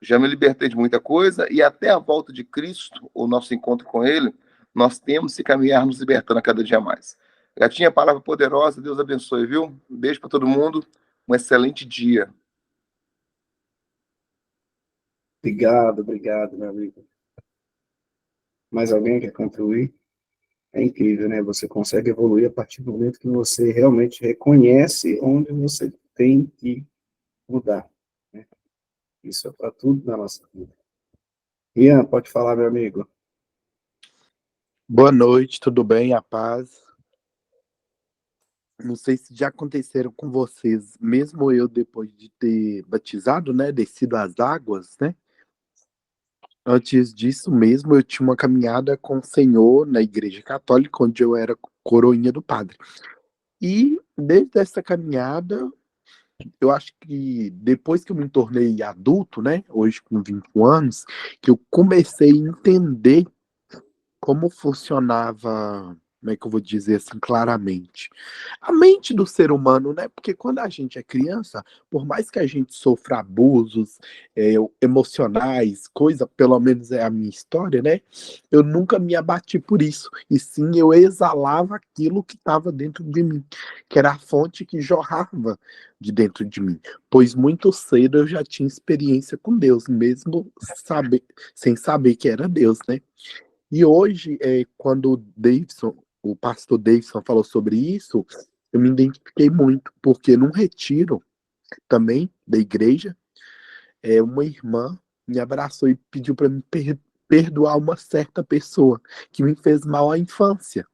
Já me libertei de muita coisa e até a volta de Cristo, o nosso encontro com Ele, nós temos que caminhar nos libertando a cada dia mais. Gatinha, palavra poderosa, Deus abençoe, viu? Um beijo para todo mundo, um excelente dia. Obrigado, meu amigo. Mais alguém quer contribuir? É incrível, né? Você consegue evoluir a partir do momento que você realmente reconhece onde você tem que mudar, né? Isso é para tudo na nossa vida. Ian, pode falar, meu amigo. Boa noite, tudo bem? A paz. Não sei se já aconteceram com vocês, mesmo eu depois de ter batizado, né, descido as águas, né? Antes disso mesmo, eu tinha uma caminhada com o Senhor na Igreja Católica, onde eu era coroinha do padre. E desde essa caminhada, eu acho que depois que eu me tornei adulto, né, hoje com 21 anos, que eu comecei a entender como funcionava, como é que eu vou dizer assim claramente, a mente do ser humano, né? Porque quando a gente é criança, por mais que a gente sofra abusos emocionais, coisa, pelo menos é a minha história, né? Eu nunca me abati por isso, e sim eu exalava aquilo que estava dentro de mim, que era a fonte que jorrava de dentro de mim, pois muito cedo eu já tinha experiência com Deus, mesmo sem saber que era Deus, né? E hoje, quando o pastor Davidson falou sobre isso, eu me identifiquei muito, porque num retiro também da igreja, uma irmã me abraçou e pediu para me perdoar uma certa pessoa que me fez mal à infância.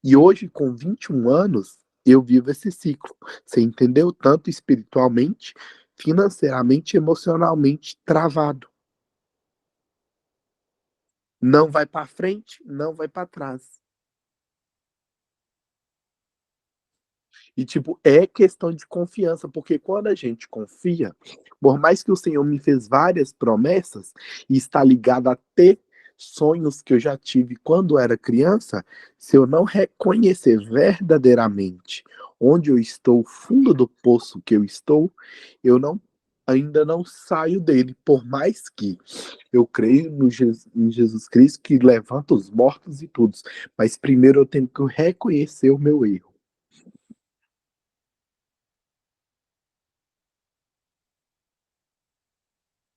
E hoje, com 21 anos, eu vivo esse ciclo. Você entendeu? Tanto espiritualmente, financeiramente, emocionalmente travado. Não vai para frente, não vai para trás. E, tipo, é questão de confiança, porque quando a gente confia, por mais que o Senhor me fez várias promessas, e está ligado a ter sonhos que eu já tive quando era criança, se eu não reconhecer verdadeiramente onde eu estou, o fundo do poço que eu estou, eu não ainda não saio dele, por mais que eu creio no em Jesus Cristo que levanta os mortos e tudo, mas primeiro eu tenho que reconhecer o meu erro.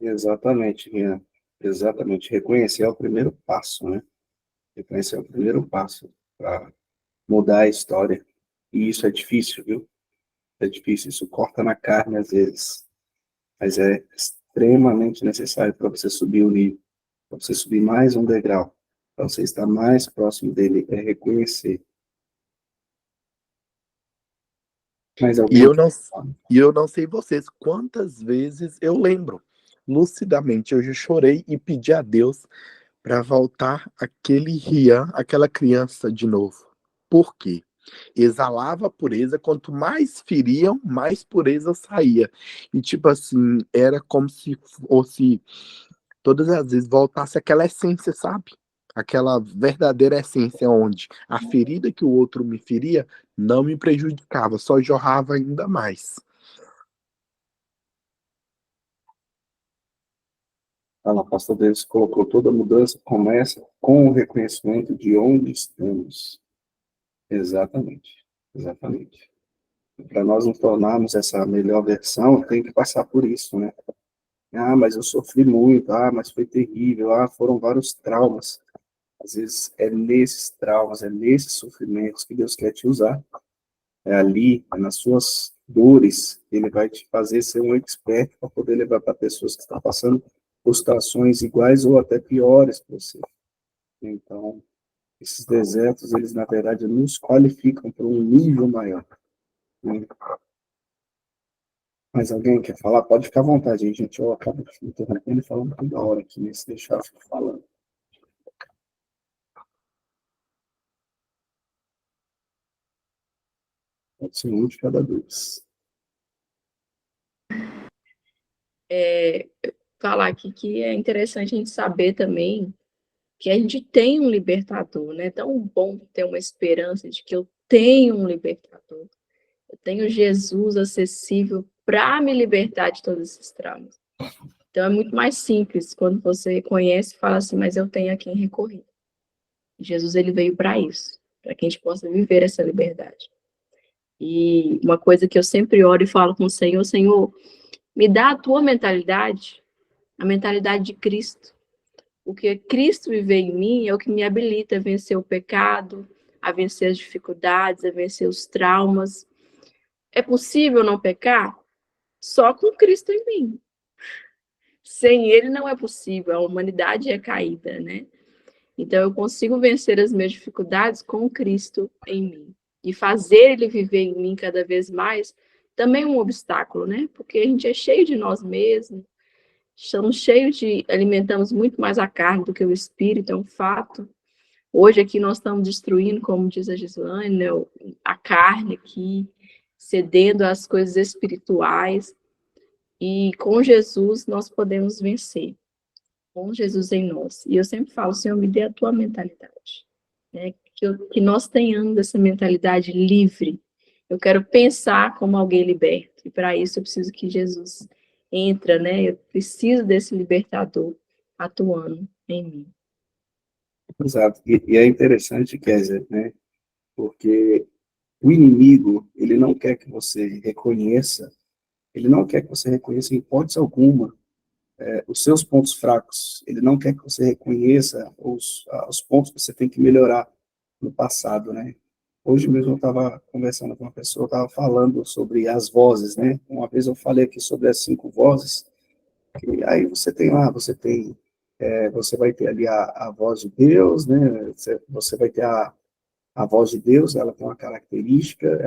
Exatamente, Ian. Exatamente. Reconhecer é o primeiro passo, né? Reconhecer é o primeiro passo para mudar a história. E isso é difícil, viu? É difícil, isso corta na carne às vezes. Mas é extremamente necessário para você subir o nível, para você subir mais um degrau, para você estar mais próximo dele, é reconhecer. Mas E alguém eu que não, e eu não sei vocês, quantas vezes eu lembro, lucidamente, eu já chorei e pedi a Deus para voltar aquele Rian, aquela criança de novo. Por quê? Exalava a pureza, quanto mais feriam, mais pureza saía. E tipo assim, era como se fosse todas as vezes voltasse aquela essência, sabe? Aquela verdadeira essência onde a ferida que o outro me feria não me prejudicava, só jorrava ainda mais. a pastor Deus colocou toda mudança, começa com o reconhecimento de onde estamos. Exatamente, exatamente. Para nós nos tornarmos essa melhor versão, tem que passar por isso, né? Ah, mas eu sofri muito, ah, mas foi terrível, ah, foram vários traumas. Às vezes é nesses traumas, é nesses sofrimentos que Deus quer te usar. É ali, é nas suas dores, Ele vai te fazer ser um expert para poder levar para pessoas que estão passando por situações iguais ou até piores que você. Então, esses desertos, eles na verdade nos qualificam para um nível maior, né? Mas alguém quer falar? Pode ficar à vontade, aí, gente. Eu acabo interrompendo e falando toda hora aqui, né? Se deixar, eu fico falando. Pode ser um de cada vez. Falar aqui que é interessante a gente saber também que a gente tem um libertador, né? É tão bom ter uma esperança de que eu tenho um libertador. Eu tenho Jesus acessível para me libertar de todos esses traumas. Então é muito mais simples quando você conhece e fala assim, mas eu tenho a quem recorrer. Jesus ele veio para isso, para que a gente possa viver essa liberdade. E uma coisa que eu sempre oro e falo com o Senhor, Senhor, me dá a tua mentalidade, a mentalidade de Cristo. Porque Cristo viver em mim é o que me habilita a vencer o pecado, a vencer as dificuldades, a vencer os traumas. É possível não pecar? Só com Cristo em mim. Sem Ele não é possível, a humanidade é caída, né? Então eu consigo vencer as minhas dificuldades com Cristo em mim. E fazer Ele viver em mim cada vez mais também é um obstáculo, né? Porque a gente é cheio de nós mesmos, estamos cheios de, alimentamos muito mais a carne do que o espírito, é um fato. Hoje aqui nós estamos destruindo, como diz a Gislaine, né, a carne aqui, cedendo às coisas espirituais. E com Jesus nós podemos vencer, com Jesus em nós. E eu sempre falo, Senhor, me dê a tua mentalidade, né? Que nós tenhamos essa mentalidade livre. Eu quero pensar como alguém liberto. E para isso eu preciso que Jesus entre, né? Eu preciso desse libertador atuando em mim. Exato. E é interessante, Kézia, né? Porque o inimigo, ele não quer que você reconheça, ele não quer que você reconheça em hipótese alguma os seus pontos fracos. Ele não quer que você reconheça os pontos que você tem que melhorar no passado, né? Hoje mesmo eu estava conversando com uma pessoa, estava falando sobre as vozes, né? Uma vez eu falei aqui sobre as 5 vozes, que aí você tem lá, você vai ter ali a voz de Deus, né? Você vai ter a voz de Deus, ela tem uma característica,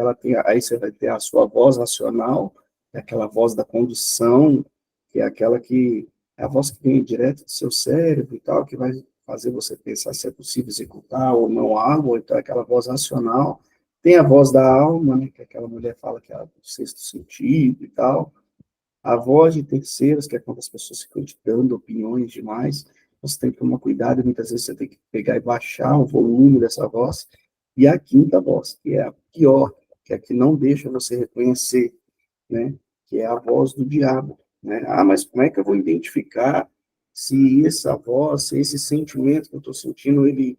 aí você vai ter a sua voz racional, é aquela voz da condução, que é aquela que é a voz que vem direto do seu cérebro e tal, que vai fazer você pensar se é possível executar ou não algo, então é aquela voz racional. Tem a voz da alma, né, que aquela mulher fala que é o sexto sentido e tal. A voz de terceiros, que é quando as pessoas ficam te dando opiniões demais, você tem que tomar cuidado, e muitas vezes você tem que pegar e baixar o volume dessa voz. E a quinta voz, que é a pior, que é a que não deixa você reconhecer, né? Que é a voz do diabo, né? Ah, mas como é que eu vou identificar se essa voz, se esse sentimento que eu estou sentindo, ele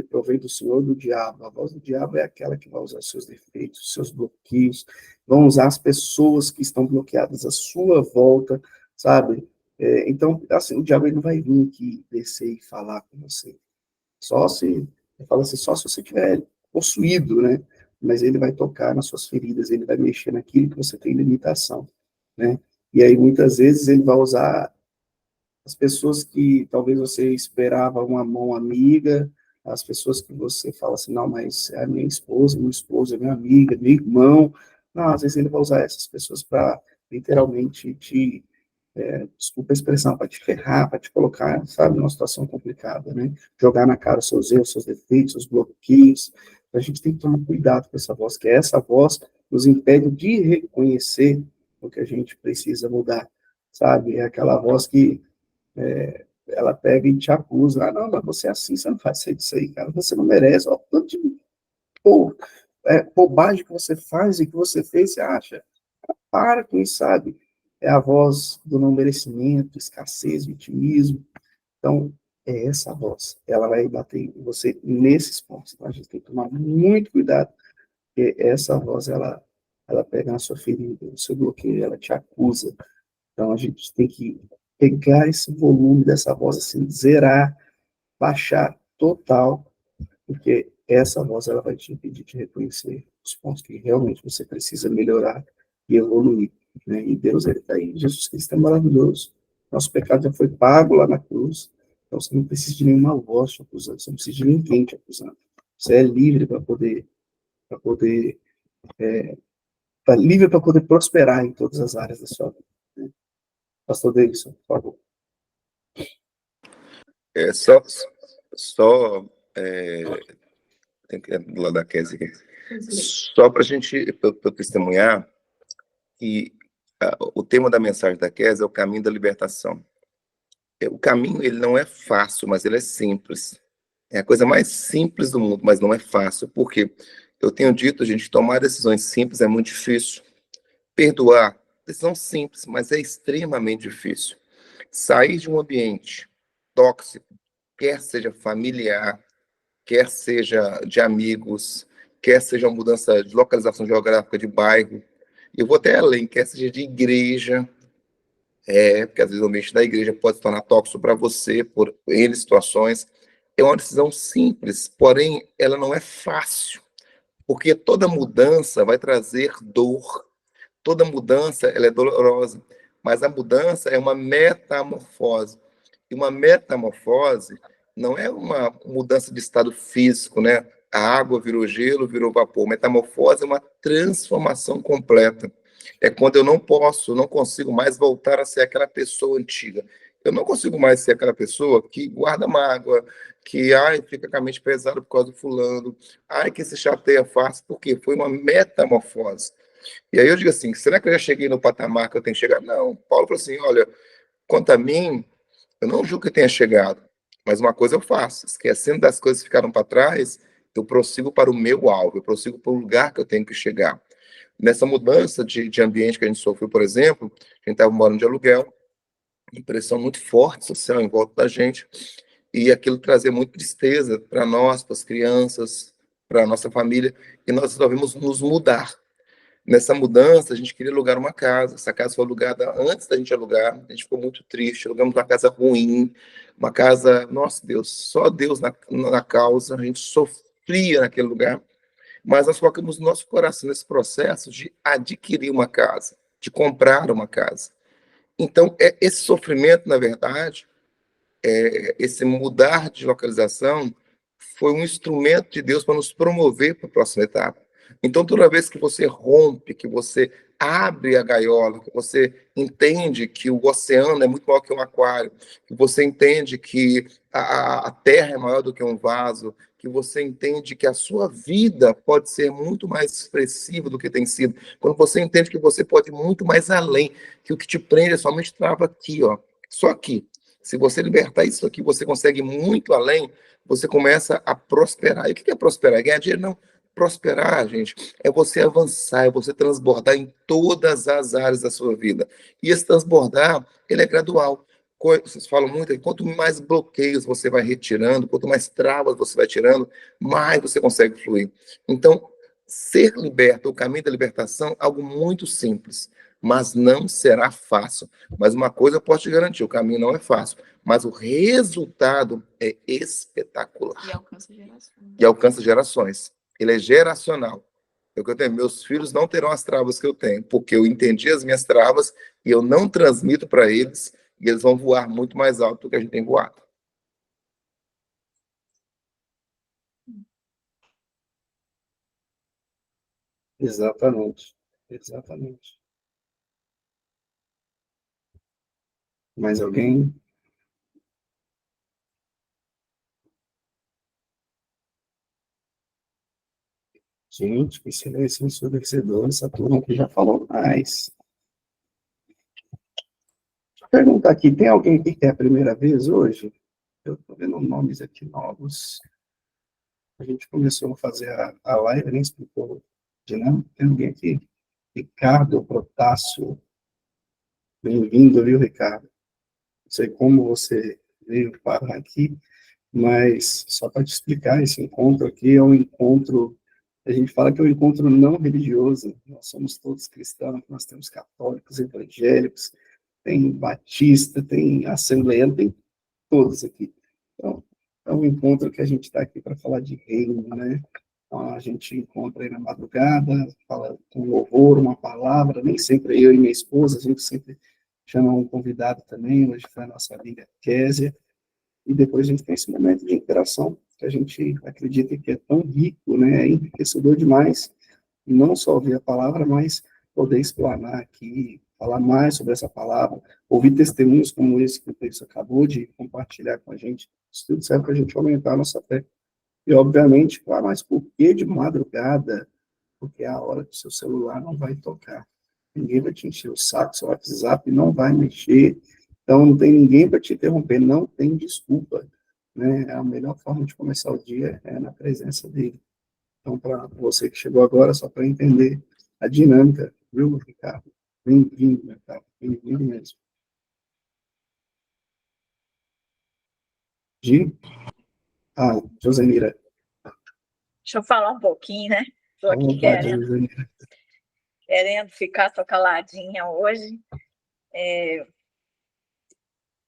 provém do Senhor ou do diabo? A voz do diabo é aquela que vai usar os seus defeitos, os seus bloqueios, vão usar as pessoas que estão bloqueadas à sua volta, sabe? Então, assim, o diabo ele não vai vir aqui descer e falar com você. Eu falo assim, só se você tiver possuído, né? Mas ele vai tocar nas suas feridas, ele vai mexer naquilo que você tem limitação, né? E aí, muitas vezes, ele vai usar as pessoas que talvez você esperava uma mão amiga, as pessoas que você fala assim, não, mas é a minha esposa, meu esposo é minha amiga, meu irmão. Não, às vezes ele vai usar essas pessoas para literalmente desculpa a expressão, para te ferrar, para te colocar, sabe, numa situação complicada, né? Jogar na cara os seus erros, seus defeitos, os bloqueios. A gente tem que tomar cuidado com essa voz, que essa voz nos impede de reconhecer o que a gente precisa mudar, sabe? É aquela voz que ela pega e te acusa. Ah, não, mas você é assim, você não faz isso aí, cara, você não merece. Ó, tanto de bobagem que você faz e que você fez, você acha. Para com isso, sabe? É a voz do não merecimento, escassez, vitimismo. Então, é essa voz. Ela vai bater em você nesses pontos. Então, a gente tem que tomar muito cuidado, porque essa voz, ela pega na sua ferida, no seu bloqueio, ela te acusa. Então, a gente tem que pegar esse volume dessa voz, assim, zerar, baixar total, porque essa voz, ela vai te impedir de reconhecer os pontos que realmente você precisa melhorar e evoluir, né? E Deus, ele está aí, Jesus Cristo é maravilhoso, nosso pecado já foi pago lá na cruz, então você não precisa de nenhuma voz te acusando, você não precisa de ninguém te acusando, você é livre tá livre para poder prosperar em todas as áreas da sua vida, né? Pastor Davidson, por favor. Tem que do lado da Kézia aqui. Só para a gente, pra eu testemunhar, que o tema da mensagem da Kézia é o caminho da libertação. O caminho, ele não é fácil, mas ele é simples. É a coisa mais simples do mundo, mas não é fácil. Por quê? Eu tenho dito, gente, tomar decisões simples é muito difícil. Perdoar, decisão simples, mas é extremamente difícil. Sair de um ambiente tóxico, quer seja familiar, quer seja de amigos, quer seja uma mudança de localização geográfica de bairro, eu vou até além, quer seja de igreja, porque às vezes o ambiente da igreja pode se tornar tóxico para você por N situações. É uma decisão simples, porém ela não é fácil, porque toda mudança vai trazer dor, toda mudança ela é dolorosa, mas a mudança é uma metamorfose. E uma metamorfose não é uma mudança de estado físico, né? A água virou gelo, virou vapor. Metamorfose é uma transformação completa. É quando eu não consigo mais voltar a ser aquela pessoa antiga. Eu não consigo mais ser aquela pessoa que guarda mágoa, que ai, fica com a mente pesada por causa do fulano, ai, que se chateia fácil, porque foi uma metamorfose. E aí eu digo assim, será que eu já cheguei no patamar que eu tenho que chegar? Não. Paulo falou assim, olha, quanto a mim, eu não julgo que tenha chegado, mas uma coisa eu faço, esquecendo das coisas que ficaram para trás, eu prossigo para o meu alvo, eu prossigo para o lugar que eu tenho que chegar. Nessa mudança de ambiente que a gente sofreu, por exemplo, a gente estava morando de aluguel, pressão muito forte social em volta da gente, e aquilo trazia muita tristeza para nós, para as crianças, para a nossa família, e nós resolvemos nos mudar. Nessa mudança, a gente queria alugar uma casa. Essa casa foi alugada antes da gente alugar. A gente ficou muito triste. Alugamos uma casa ruim, uma casa, nossa Deus, só Deus na causa. A gente sofria naquele lugar. Mas nós colocamos nosso coração nesse processo de adquirir uma casa, de comprar uma casa. Então, esse sofrimento, na verdade, esse mudar de localização foi um instrumento de Deus para nos promover para a próxima etapa. Então, toda vez que você rompe, que você abre a gaiola, que você entende que o oceano é muito maior que um aquário, que você entende que a terra é maior do que um vaso, que você entende que a sua vida pode ser muito mais expressiva do que tem sido, quando você entende que você pode ir muito mais além, que o que te prende é somente trava aqui, ó, só aqui. Se você libertar isso aqui, você consegue ir muito além, você começa a prosperar. E o que é prosperar? Ganhar dinheiro? Não. Prosperar, gente, é você avançar, é você transbordar em todas as áreas da sua vida. E esse transbordar, ele é gradual. Vocês falam muito, quanto mais bloqueios você vai retirando, quanto mais travas você vai tirando, mais você consegue fluir. Então, ser liberto, o caminho da libertação, é algo muito simples, mas não será fácil. Mas uma coisa eu posso te garantir, o caminho não é fácil, mas o resultado é espetacular. E alcança gerações. E alcança gerações. Ele é geracional. É o que eu tenho. Meus filhos não terão as travas que eu tenho, porque eu entendi as minhas travas e eu não transmito para eles, e eles vão voar muito mais alto do que a gente tem voado. Exatamente. Exatamente. Mais alguém? Gente, que silêncio ensurdecedor, essa turma que já falou mais. Deixa eu perguntar aqui, tem alguém aqui que é a primeira vez hoje? Eu estou vendo nomes aqui novos. A gente começou a fazer a live, nem explicou dinâmica. Tem alguém aqui? Ricardo Protássio. Bem-vindo, viu, Ricardo? Não sei como você veio parar aqui, mas só para te explicar, esse encontro aqui é um encontro, a gente fala que é um encontro não religioso, nós somos todos cristãos, nós temos católicos, evangélicos, tem batista, tem assembleano, tem todos aqui. Então, é um encontro que a gente está aqui para falar de reino, né? Então, a gente encontra aí na madrugada, fala com louvor, uma palavra, nem sempre eu e minha esposa, a gente sempre chama um convidado também, hoje foi a nossa amiga Késia, e depois a gente tem esse momento de interação, que a gente acredita que é tão rico, né? É enriquecedor demais, não só ouvir a palavra, mas poder explanar aqui, falar mais sobre essa palavra, ouvir testemunhos como esse que o Pedro acabou de compartilhar com a gente. Isso tudo serve para a gente aumentar a nossa fé. E, obviamente, mas por que de madrugada? Porque é a hora que o seu celular não vai tocar. Ninguém vai te encher o saco, seu WhatsApp não vai mexer. Então, não tem ninguém para te interromper, não tem desculpa. Né? A melhor forma de começar o dia é na presença dele. Então, para você que chegou agora, só para entender a dinâmica, viu, Ricardo? Bem-vindo, Ricardo. Bem-vindo mesmo. Gi? Ah, Josemira. Deixa eu falar um pouquinho, né? Estou À aqui vontade, Janira. querendo ficar só caladinha hoje,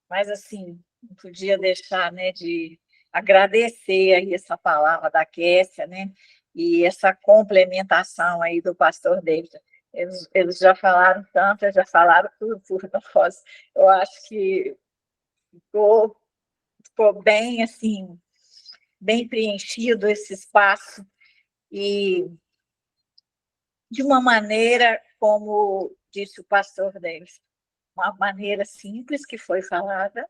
mas assim, não podia deixar, né, de agradecer aí essa palavra da Kessia, né, e essa complementação aí do pastor David. Eles já falaram tanto, já falaram tudo por nós. Eu acho que ficou bem, assim, bem preenchido esse espaço e de uma maneira, como disse o pastor David, uma maneira simples que foi falada,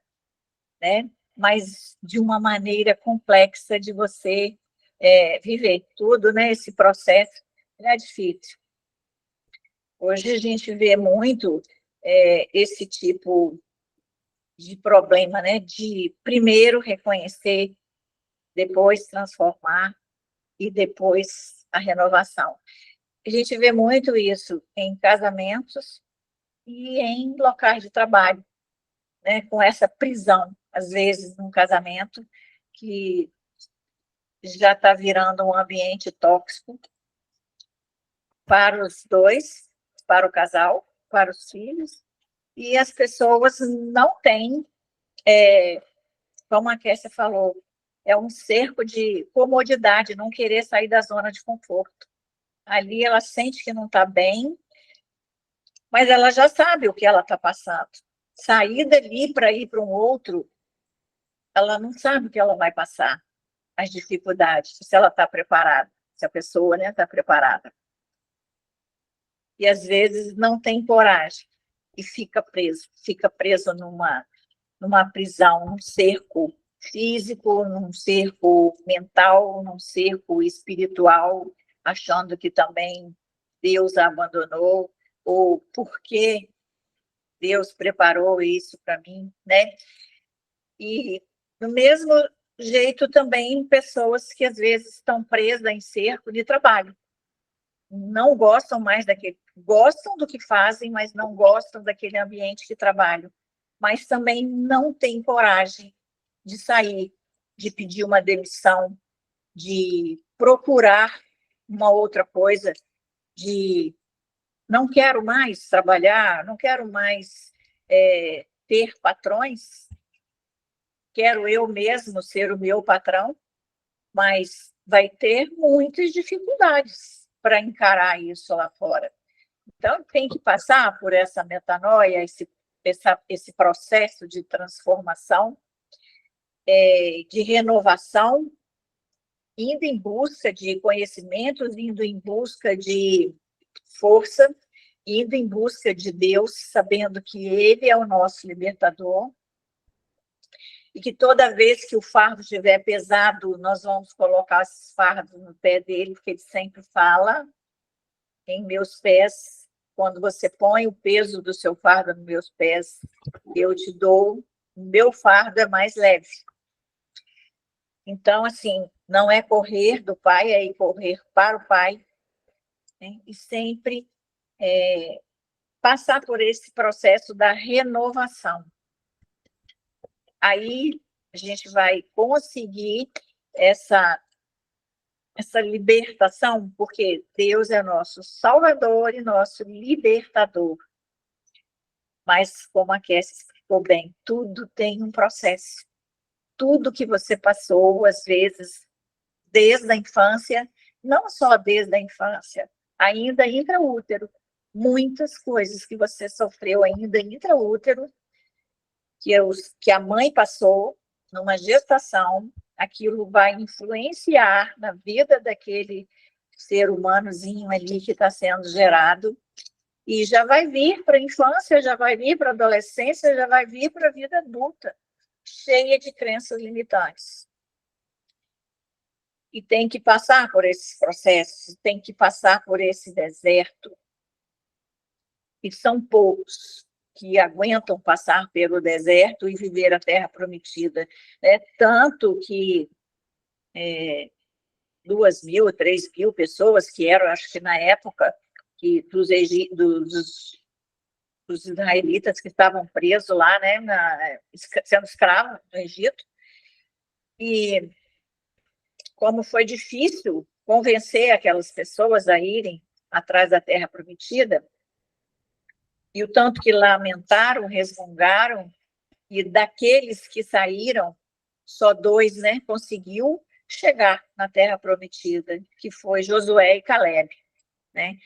né? Mas de uma maneira complexa de você viver tudo, né? Esse processo é difícil. Hoje a gente vê muito esse tipo de problema, né? De primeiro reconhecer, depois transformar e depois a renovação. A gente vê muito isso em casamentos e em locais de trabalho, né, com essa prisão, às vezes, num casamento que já está virando um ambiente tóxico para os dois, para o casal, para os filhos, e as pessoas não têm, como a Kessia falou, é um cerco de comodidade, não querer sair da zona de conforto. Ali ela sente que não está bem, mas ela já sabe o que ela está passando. Sair dali para ir para um outro, ela não sabe o que ela vai passar, as dificuldades, se ela está preparada, se a pessoa, né, está preparada. E às vezes não tem coragem e fica preso numa prisão, num cerco físico, num cerco mental, num cerco espiritual, achando que também Deus a abandonou, ou por que Deus preparou isso para mim, né? E do mesmo jeito também pessoas que às vezes estão presas em cerco de trabalho. Não gostam mais daquele... Gostam do que fazem, mas não gostam daquele ambiente de trabalho. Mas também não têm coragem de sair, de pedir uma demissão, de procurar uma outra coisa, de não quero mais trabalhar, não quero mais ter patrões, quero eu mesmo ser o meu patrão, mas vai ter muitas dificuldades para encarar isso lá fora. Então, tem que passar por essa metanoia, esse processo de transformação, de renovação, indo em busca de conhecimentos, indo em busca de força, indo em busca de Deus, sabendo que Ele é o nosso libertador, e que toda vez que o fardo estiver pesado, nós vamos colocar esses fardos no pé dele, porque ele sempre fala, em meus pés, quando você põe o peso do seu fardo nos meus pés, eu te dou, o meu fardo é mais leve. Então, assim, não é correr do Pai, é ir correr para o Pai, né? E sempre passar por esse processo da renovação. Aí a gente vai conseguir essa libertação, porque Deus é nosso Salvador e nosso libertador. Mas, como a Kessia explicou bem, tudo tem um processo. Tudo que você passou, às vezes, desde a infância, não só desde a infância, ainda intraútero, muitas coisas que você sofreu ainda intraútero, que a mãe passou numa gestação, aquilo vai influenciar na vida daquele ser humanozinho ali que está sendo gerado, e já vai vir para a infância, já vai vir para a adolescência, já vai vir para a vida adulta, cheia de crenças limitantes. E tem que passar por esses processos, tem que passar por esse deserto. E são poucos que aguentam passar pelo deserto e viver a terra prometida, né? Tanto que 2.000, 3.000 pessoas que eram, acho que na época, dos israelitas que estavam presos lá, né, sendo escravos no Egito, e como foi difícil convencer aquelas pessoas a irem atrás da terra prometida, e o tanto que lamentaram, resmungaram, e daqueles que saíram, só 2, né, conseguiu chegar na terra prometida, que foi Josué e Caleb, né?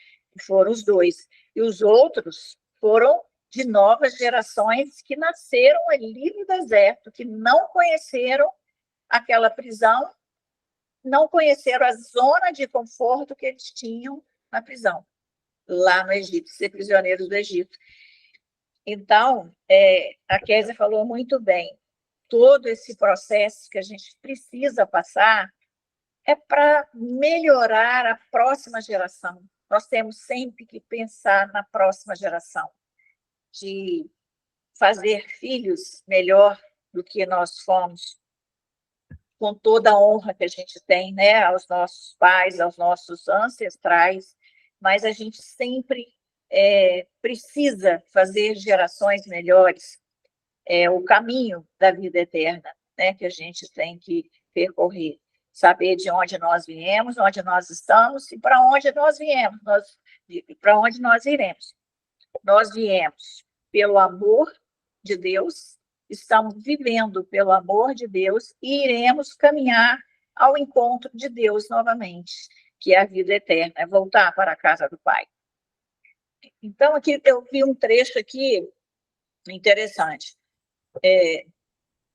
Foram os 2. E os outros foram de novas gerações que nasceram ali no deserto, que não conheceram aquela prisão, não conheceram a zona de conforto que eles tinham na prisão, lá no Egito, ser prisioneiros do Egito. Então, a Kézia falou muito bem, todo esse processo que a gente precisa passar é para melhorar a próxima geração. Nós temos sempre que pensar na próxima geração, de fazer filhos melhor do que nós fomos, com toda a honra que a gente tem, né, aos nossos pais, aos nossos ancestrais, mas a gente sempre precisa fazer gerações melhores. É o caminho da vida eterna, né, que a gente tem que percorrer. Saber de onde nós viemos, onde nós estamos e para onde nós viemos, para onde nós iremos. Nós viemos pelo amor de Deus, estamos vivendo pelo amor de Deus e iremos caminhar ao encontro de Deus novamente, que é a vida eterna, é voltar para a casa do Pai. Então, aqui eu vi um trecho aqui interessante.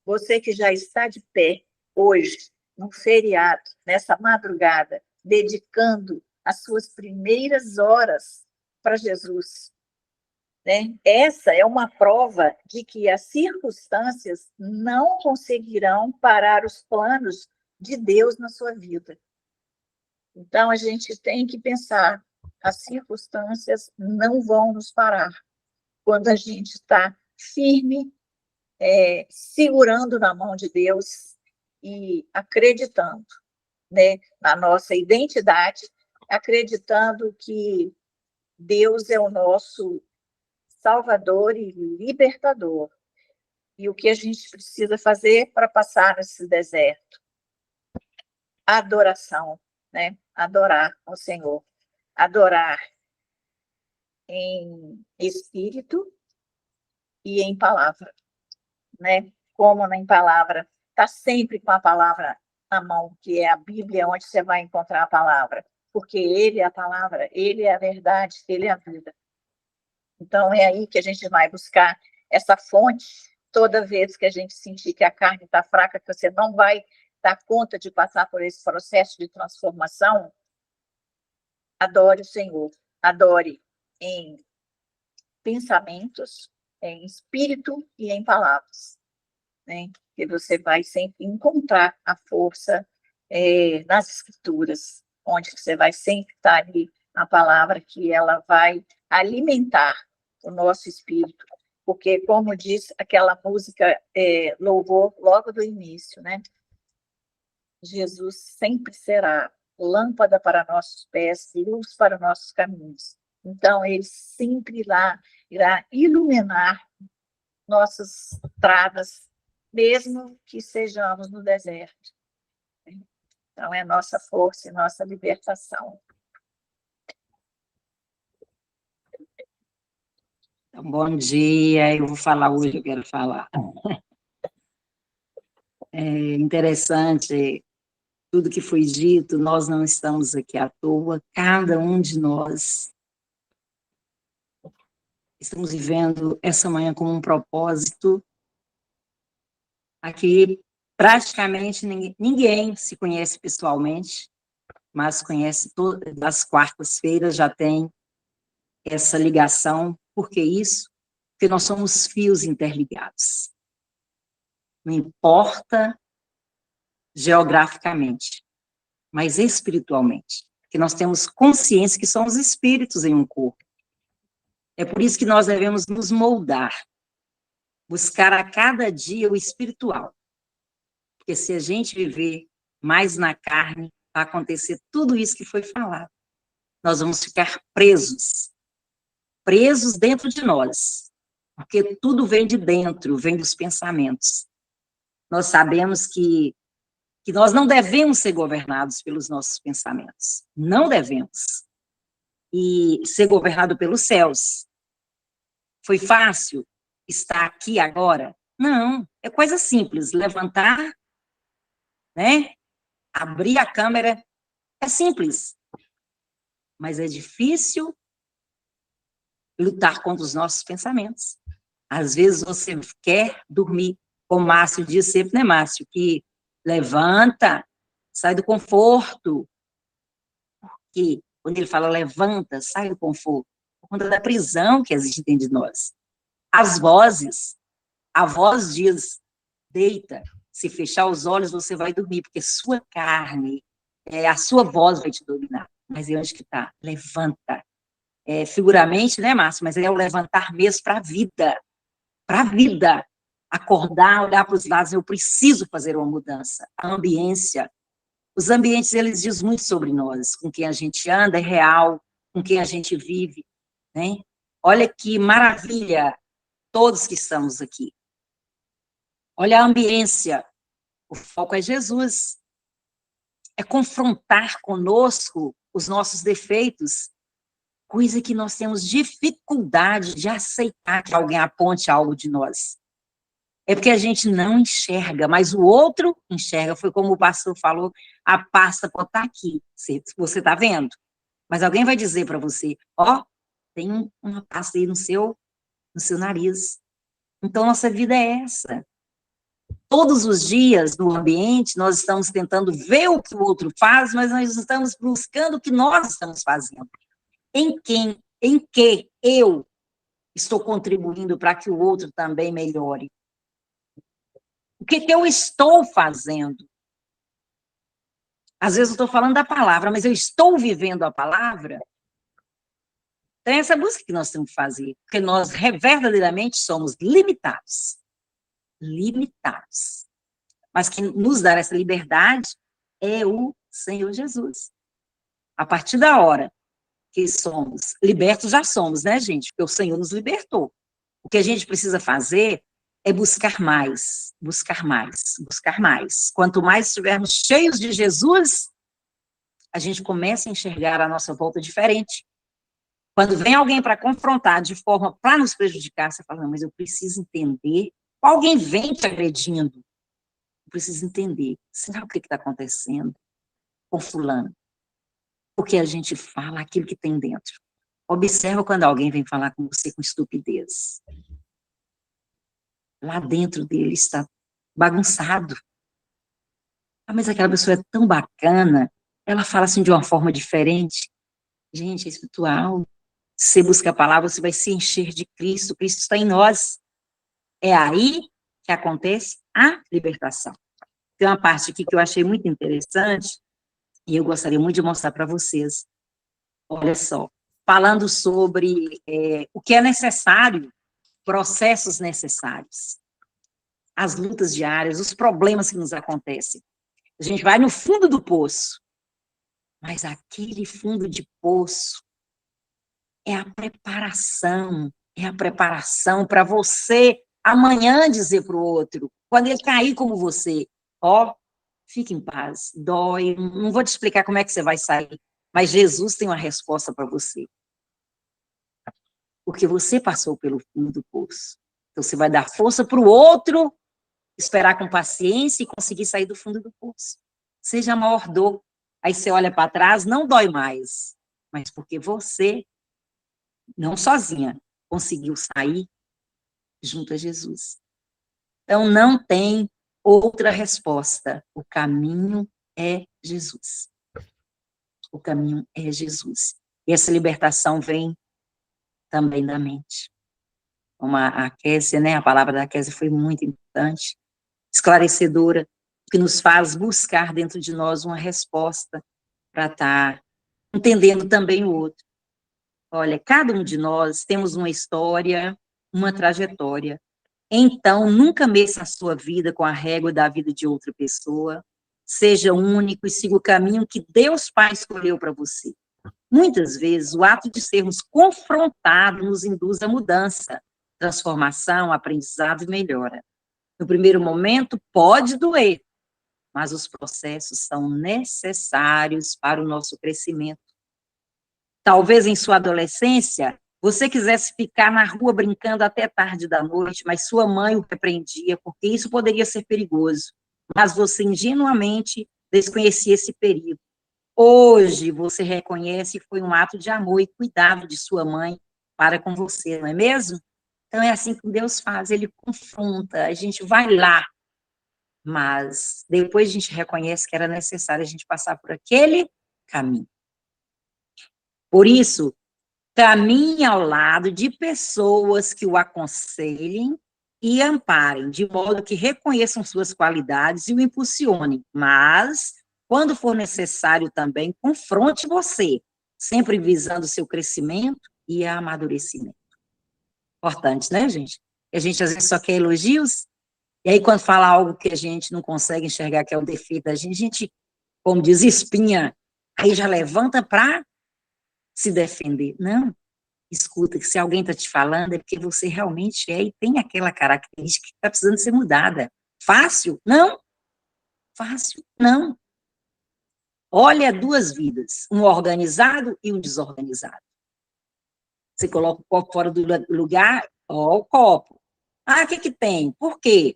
Você que já está de pé hoje, num feriado, nessa madrugada, dedicando as suas primeiras horas para Jesus, né? Essa é uma prova de que as circunstâncias não conseguirão parar os planos de Deus na sua vida. Então, a gente tem que pensar, as circunstâncias não vão nos parar quando a gente está firme, segurando na mão de Deus e acreditando, né, na nossa identidade, acreditando que Deus é o nosso Salvador e libertador. E o que a gente precisa fazer para passar nesse deserto? Adoração, né? Adorar ao Senhor. Adorar em espírito e em palavra, né? Como em palavra, está sempre com a palavra na mão, que é a Bíblia, onde você vai encontrar a palavra, porque Ele é a palavra, Ele é a verdade, Ele é a vida. Então, é aí que a gente vai buscar essa fonte, toda vez que a gente sentir que a carne está fraca, que você não vai dar conta de passar por esse processo de transformação, adore o Senhor, adore em pensamentos, em espírito e em palavras, né? Que você vai sempre encontrar a força nas Escrituras, onde você vai sempre estar ali a palavra que ela vai alimentar o nosso espírito, porque, como diz aquela música louvor logo do início, né? Jesus sempre será lâmpada para nossos pés e luz para nossos caminhos. Então, Ele sempre irá iluminar nossas estradas, mesmo que sejamos no deserto. Então, é nossa força e nossa libertação. Então, bom dia, eu vou falar hoje, eu quero falar. É interessante tudo que foi dito, nós não estamos aqui à toa, cada um de nós estamos vivendo essa manhã com um propósito. Aqui, praticamente, ninguém se conhece pessoalmente, mas conhece das quartas-feiras, já tem essa ligação. Por que isso? Porque nós somos fios interligados. Não importa geograficamente, mas espiritualmente. Porque nós temos consciência que somos espíritos em um corpo. É por isso que nós devemos nos moldar, buscar a cada dia o espiritual. Porque se a gente viver mais na carne, vai acontecer tudo isso que foi falado. Nós vamos ficar presos dentro de nós, porque tudo vem de dentro, vem dos pensamentos. Nós sabemos que que nós não devemos ser governados pelos nossos pensamentos. Não devemos. E ser governado pelos céus. Foi fácil estar aqui agora? Não, é coisa simples. Levantar, né? Abrir a câmera, é simples. Mas é difícil lutar contra os nossos pensamentos. Às vezes você quer dormir, como o Márcio diz sempre, né, Márcio? Que levanta, sai do conforto. Porque quando ele fala levanta, sai do conforto, por conta da prisão que existe dentro de nós. As vozes, a voz diz, deita, se fechar os olhos você vai dormir, porque sua carne, a sua voz vai te dominar. Mas é onde que está? Levanta. Figuramente, né, Márcio? Mas é o levantar mesmo para a vida. Para a vida. Acordar, olhar para os lados, eu preciso fazer uma mudança. A ambiência. Os ambientes, eles dizem muito sobre nós. Com quem a gente anda é real, com quem a gente vive, né? Olha que maravilha, todos que estamos aqui. Olha a ambiência. O foco é Jesus. É confrontar conosco os nossos defeitos, coisa que nós temos dificuldade de aceitar que alguém aponte algo de nós. É porque a gente não enxerga, mas o outro enxerga. Foi como o pastor falou, a pasta pode estar aqui, você está vendo. Mas alguém vai dizer para você, ó, tem uma pasta aí no seu nariz. Então, nossa vida é essa. Todos os dias, no ambiente, nós estamos tentando ver o que o outro faz, mas nós estamos buscando o que nós estamos fazendo. Em que eu estou contribuindo para que o outro também melhore? O que eu estou fazendo? Às vezes eu estou falando da palavra, mas eu estou vivendo a palavra? Então, é essa busca que nós temos que fazer, porque nós verdadeiramente somos limitados. Limitados. Mas quem nos dá essa liberdade é o Senhor Jesus. A partir da hora que somos libertos, já somos, né, gente? Porque o Senhor nos libertou. O que a gente precisa fazer é buscar mais, buscar mais, buscar mais. Quanto mais estivermos cheios de Jesus, a gente começa a enxergar a nossa volta diferente. Quando vem alguém para confrontar de forma para nos prejudicar, você fala, não, mas eu preciso entender. Alguém vem te agredindo. Eu preciso entender. Será o que está acontecendo com fulano? Porque a gente fala aquilo que tem dentro. Observa quando alguém vem falar com você com estupidez. Lá dentro dele está bagunçado. Ah, mas aquela pessoa é tão bacana, ela fala assim de uma forma diferente. Gente, é espiritual. Se você busca a palavra, você vai se encher de Cristo. Cristo está em nós. É aí que acontece a libertação. Tem uma parte aqui que eu achei muito interessante, e eu gostaria muito de mostrar para vocês. Olha só, falando sobre o que é necessário, processos necessários, as lutas diárias, os problemas que nos acontecem. A gente vai no fundo do poço, mas aquele fundo de poço é a preparação para você amanhã dizer para o outro, quando ele cair como você, ó, fique em paz, dói, não vou te explicar como é que você vai sair, mas Jesus tem uma resposta para você. Porque você passou pelo fundo do poço. Então, você vai dar força para o outro, esperar com paciência e conseguir sair do fundo do poço. Seja a maior dor. Aí você olha para trás, não dói mais, mas porque você, não sozinha, conseguiu sair junto a Jesus. Então, não tem outra resposta. O caminho é Jesus. O caminho é Jesus. E essa libertação vem também da mente. Como a Kézia, né? A palavra da Kézia foi muito importante, esclarecedora, que nos faz buscar dentro de nós uma resposta para estar entendendo também o outro. Olha, cada um de nós temos uma história, uma trajetória. Então, nunca meça a sua vida com a régua da vida de outra pessoa. Seja único e siga o caminho que Deus Pai escolheu para você. Muitas vezes, o ato de sermos confrontados nos induz a mudança, transformação, aprendizado e melhora. No primeiro momento, pode doer, mas os processos são necessários para o nosso crescimento. Talvez em sua adolescência, você quisesse ficar na rua brincando até tarde da noite, mas sua mãe o repreendia, porque isso poderia ser perigoso. Mas você ingenuamente desconhecia esse perigo. Hoje você reconhece que foi um ato de amor e cuidado de sua mãe para com você, não é mesmo? Então é assim que Deus faz, ele confronta, a gente vai lá, mas depois a gente reconhece que era necessário a gente passar por aquele caminho. Por isso, caminhe ao lado de pessoas que o aconselhem e amparem, de modo que reconheçam suas qualidades e o impulsionem, mas, quando for necessário também, confronte você, sempre visando o seu crescimento e amadurecimento. Importante, né, gente? A gente às vezes só quer elogios, e aí quando fala algo que a gente não consegue enxergar que é o defeito da gente, como diz, espinha, aí já levanta para se defender. Não, escuta, que se alguém está te falando é porque você realmente é e tem aquela característica que está precisando ser mudada. Fácil? Não. Fácil? Não. Olha duas vidas, um organizado e um desorganizado. Você coloca o copo fora do lugar, ó, o copo. Ah, o que que tem? Por quê?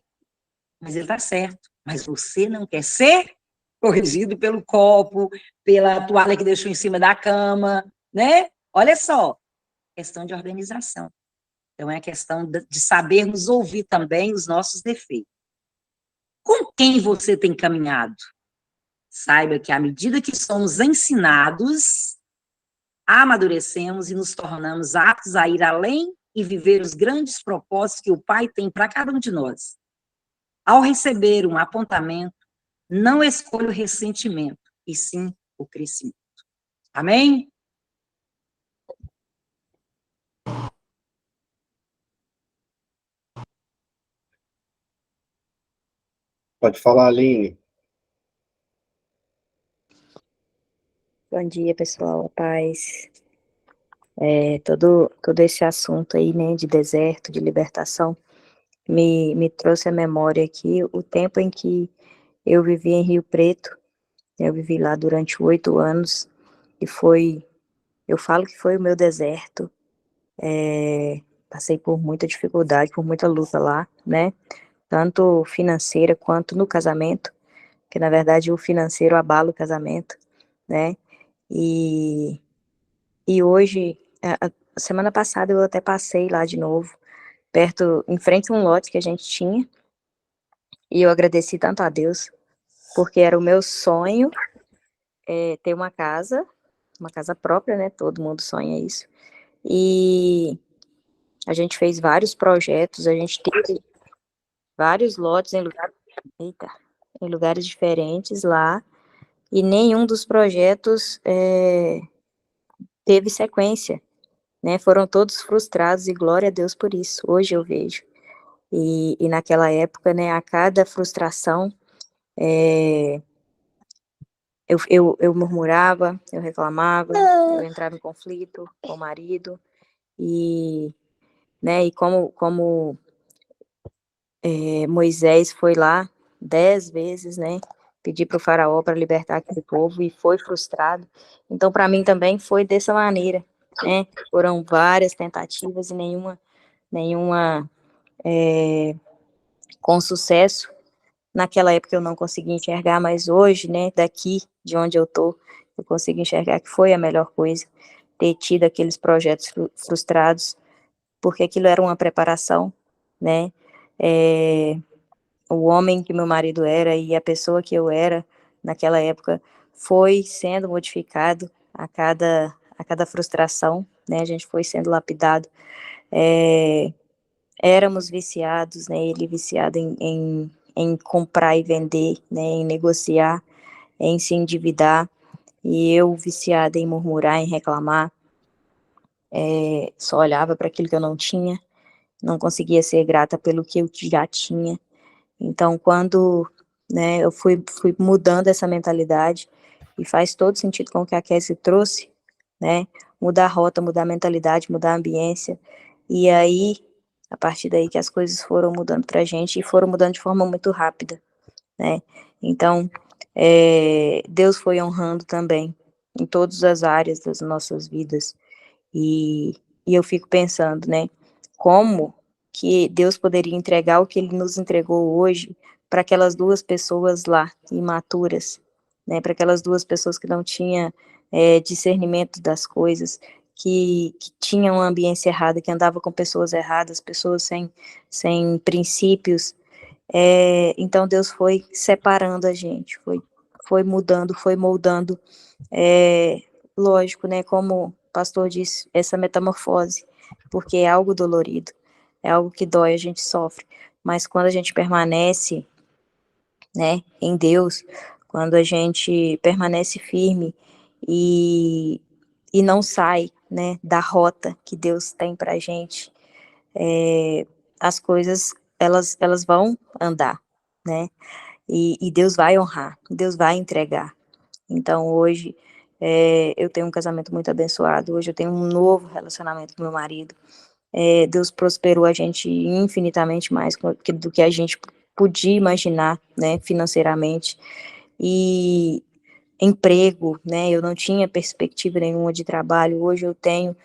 Mas ele está certo. Mas você não quer ser corrigido pelo copo, pela toalha que deixou em cima da cama, né? Olha só, questão de organização. Então, é a questão de sabermos ouvir também os nossos defeitos. Com quem você tem caminhado? Saiba que, à medida que somos ensinados, amadurecemos e nos tornamos aptos a ir além e viver os grandes propósitos que o Pai tem para cada um de nós. Ao receber um apontamento, não escolha o ressentimento, e sim o crescimento. Amém? Pode falar, Aline. Bom dia, pessoal, a paz. Todo esse assunto aí, né, de deserto, de libertação, me trouxe à memória aqui o tempo em que eu vivi em Rio Preto. Eu vivi lá durante 8 anos e eu falo que foi o meu deserto. Passei por muita dificuldade, por muita luta lá, né, tanto financeira quanto no casamento, que na verdade o financeiro abala o casamento, né, e hoje, a semana passada eu até passei lá de novo, em frente a um lote que a gente tinha, e eu agradeci tanto a Deus, porque era o meu sonho ter uma casa própria, né? Todo mundo sonha isso. E a gente fez vários projetos, a gente teve vários lotes em lugares diferentes lá, e nenhum dos projetos teve sequência, né? Foram todos frustrados, e glória a Deus por isso, hoje eu vejo. E naquela época, né, a cada frustração, eu murmurava, eu reclamava, eu entrava em conflito com o marido, né, e como Moisés foi lá 10 vezes, né, pedir para o faraó para libertar aquele povo, e foi frustrado. Então, para mim também foi dessa maneira, né, foram várias tentativas e nenhuma com sucesso. Naquela época eu não conseguia enxergar, mas hoje, né, daqui de onde eu consigo enxergar que foi a melhor coisa, ter tido aqueles projetos frustrados, porque aquilo era uma preparação, né, o homem que meu marido era e a pessoa que eu era naquela época foi sendo modificado a cada frustração, né, a gente foi sendo lapidado. Éramos viciados, né, ele viciado em comprar e vender, né, em negociar, em se endividar, e eu viciada em murmurar, em reclamar, só olhava para aquilo que eu não tinha, não conseguia ser grata pelo que eu já tinha. Então, quando, né, eu fui mudando essa mentalidade, e faz todo sentido com o que a Cassie trouxe, né, mudar a rota, mudar a mentalidade, mudar a ambiência, e aí, a partir daí que as coisas foram mudando pra gente, e foram mudando de forma muito rápida, né? Então, Deus foi honrando também em todas as áreas das nossas vidas. E eu fico pensando, né, como que Deus poderia entregar o que Ele nos entregou hoje para aquelas duas pessoas lá, imaturas, né, para aquelas duas pessoas que não tinham discernimento das coisas, que tinham uma ambiência errada, que andava com pessoas erradas, pessoas sem princípios. Então Deus foi separando a gente, foi mudando, foi moldando, lógico, né, como o pastor disse, essa metamorfose, porque é algo dolorido, é algo que dói, a gente sofre, mas quando a gente permanece, né, em Deus, quando a gente permanece firme e não sai, né, da rota que Deus tem pra gente, as coisas, elas vão andar, né, e Deus vai honrar, Deus vai entregar. Então, hoje, eu tenho um casamento muito abençoado, hoje eu tenho um novo relacionamento com meu marido, Deus prosperou a gente infinitamente mais do que a gente podia imaginar, né, financeiramente, e emprego, né, eu não tinha perspectiva nenhuma de trabalho, hoje eu tenho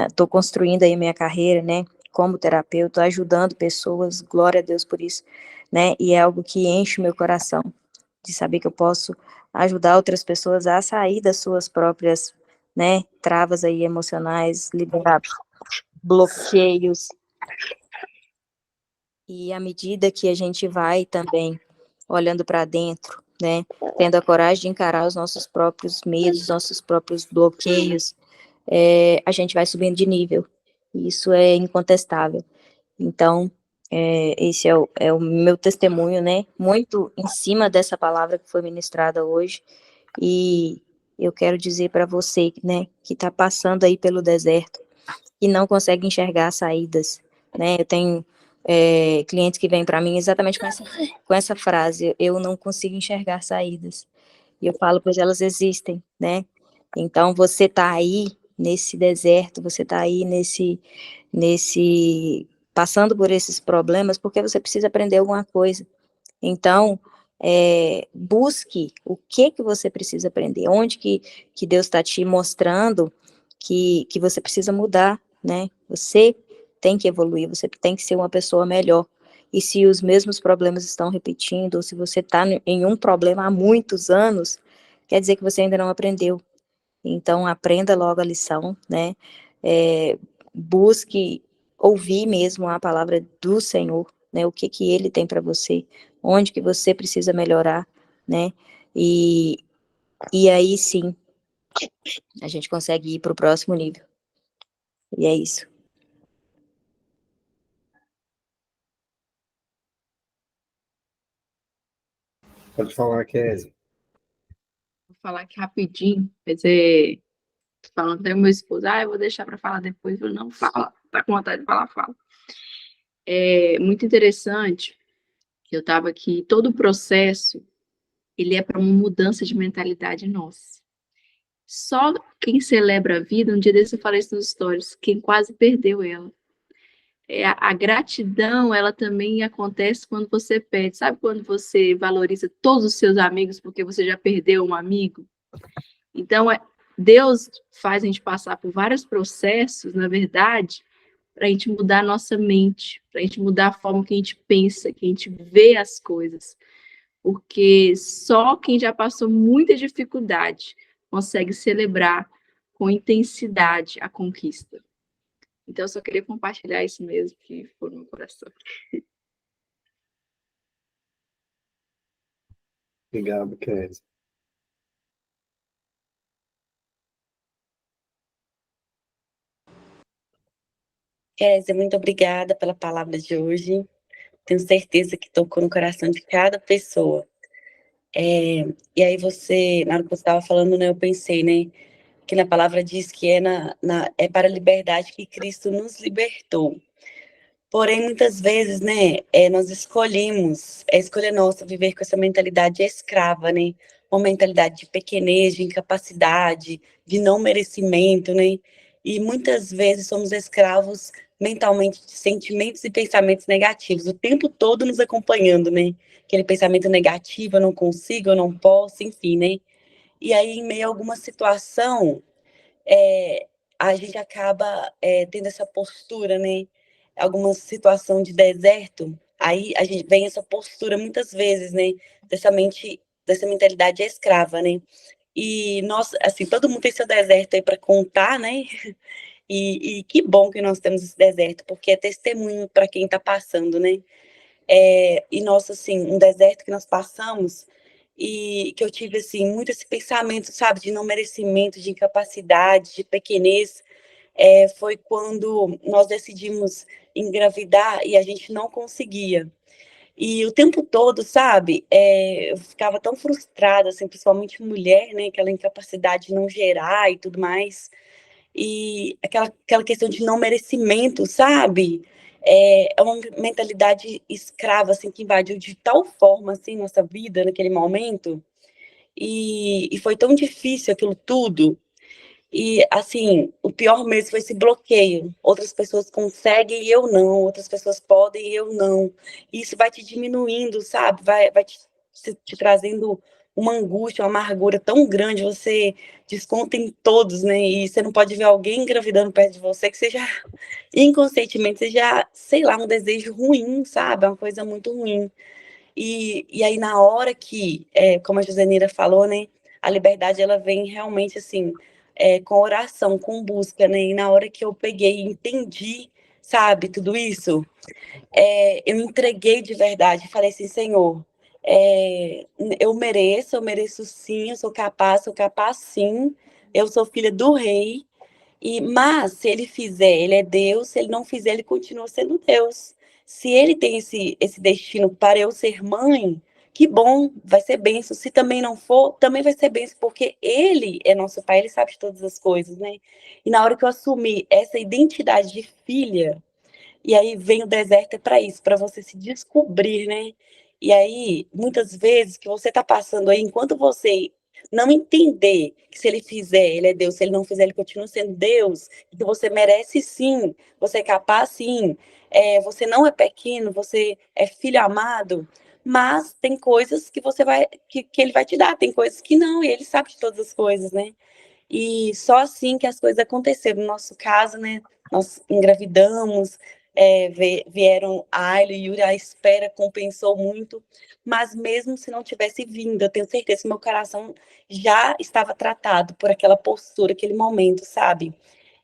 estou construindo aí a minha carreira, né, como terapeuta, ajudando pessoas, glória a Deus por isso, né, e é algo que enche o meu coração, de saber que eu posso ajudar outras pessoas a sair das suas próprias, né, travas aí emocionais, liberar bloqueios, e à medida que a gente vai também olhando para dentro, né, tendo a coragem de encarar os nossos próprios medos, nossos próprios bloqueios, a gente vai subindo de nível, isso é incontestável. Então, esse é o meu testemunho, né, muito em cima dessa palavra que foi ministrada hoje, e eu quero dizer para você, né, que está passando aí pelo deserto, e não consegue enxergar saídas, né, eu tenho clientes que vêm para mim exatamente com essa frase, eu não consigo enxergar saídas, e eu falo, pois elas existem, né, então você está aí nesse deserto, você está aí passando por esses problemas, porque você precisa aprender alguma coisa, então, busque o que você precisa aprender, onde que Deus está te mostrando que você precisa mudar, né, você tem que evoluir, você tem que ser uma pessoa melhor, e se os mesmos problemas estão repetindo, ou se você está em um problema há muitos anos, quer dizer que você ainda não aprendeu, então aprenda logo a lição, né, busque ouvir mesmo a palavra do Senhor, né, o que Ele tem para você, onde que você precisa melhorar, né, e aí sim, a gente consegue ir para o próximo nível, e é isso. Pode falar, Kézia. Vou falar aqui rapidinho, falando até o meu esposo, eu vou deixar para falar depois, eu não fala, tá com vontade de falar, fala. É muito interessante, que eu estava aqui, todo o processo, ele é para uma mudança de mentalidade nossa. Só quem celebra a vida, um dia desse eu falei isso nos stories, quem quase perdeu ela. A gratidão, ela também acontece quando você perde. Sabe quando você valoriza todos os seus amigos porque você já perdeu um amigo? Então, Deus faz a gente passar por vários processos, na verdade, para a gente mudar a nossa mente, para a gente mudar a forma que a gente pensa, que a gente vê as coisas. Porque só quem já passou muita dificuldade consegue celebrar com intensidade a conquista. Então, eu só queria compartilhar isso mesmo, que foi no meu coração. Obrigado, Kézia. Kézia, muito obrigada pela palavra de hoje. Tenho certeza que tocou no coração de cada pessoa. E aí na hora que você estava falando, né, eu pensei, né, que na palavra diz que é para a liberdade que Cristo nos libertou. Porém, muitas vezes, né, nós escolhemos, é escolha nossa viver com essa mentalidade escrava, né, uma mentalidade de pequenez, de incapacidade, de não merecimento, né, e muitas vezes somos escravos mentalmente de sentimentos e pensamentos negativos, o tempo todo nos acompanhando, né? Aquele pensamento negativo, eu não consigo, eu não posso, enfim, né? E aí, em meio a alguma situação, a gente acaba tendo essa postura, né? Alguma situação de deserto, aí a gente vem essa postura muitas vezes, né? Dessa mentalidade escrava, né? E nós, assim, todo mundo tem seu deserto aí para contar, né? E que bom que nós temos esse deserto, porque é testemunho para quem está passando, né? E nossa, assim, um deserto que nós passamos e que eu tive, assim, muito esse pensamento, sabe, de não merecimento, de incapacidade, de pequenez, foi quando nós decidimos engravidar e a gente não conseguia. E o tempo todo, sabe, eu ficava tão frustrada, assim, principalmente mulher, né, aquela incapacidade de não gerar e tudo mais, e aquela questão de não merecimento, sabe? É uma mentalidade escrava, assim, que invadiu de tal forma, assim, nossa vida naquele momento, e foi tão difícil aquilo tudo, e, assim, o pior mesmo foi esse bloqueio. Outras pessoas conseguem e eu não, outras pessoas podem e eu não. E isso vai te diminuindo, sabe? Vai te trazendo uma angústia, uma amargura tão grande, você desconta em todos, né? E você não pode ver alguém engravidando perto de você que seja inconscientemente, seja, sei lá, um desejo ruim, sabe? É uma coisa muito ruim. E aí, na hora que, como a Josenira falou, né, a liberdade ela vem realmente assim, com oração, com busca, né? E na hora que eu peguei e entendi, sabe, tudo isso, eu entreguei de verdade, falei assim, Senhor, eu mereço sim, eu sou capaz sim, eu sou filha do rei, mas se ele fizer, ele é Deus, se ele não fizer, ele continua sendo Deus. Se ele tem esse destino para eu ser mãe, que bom, vai ser bênção. Se também não for, também vai ser bênção, porque ele é nosso pai, ele sabe de todas as coisas, né? E na hora que eu assumi essa identidade de filha, e aí vem o deserto é para isso, para você se descobrir, né? E aí, muitas vezes que você está passando aí, enquanto você não entender que se ele fizer, ele é Deus, se ele não fizer, ele continua sendo Deus, e que você merece sim, você é capaz sim, você não é pequeno, você é filho amado, mas tem coisas que você vai, que ele vai te dar, tem coisas que não, e ele sabe de todas as coisas, né? E só assim que as coisas aconteceram. No nosso caso, né, nós engravidamos, vieram a Ayla e Yuri, a espera compensou muito, mas mesmo se não tivesse vindo, eu tenho certeza que meu coração já estava tratado por aquela postura, aquele momento, sabe?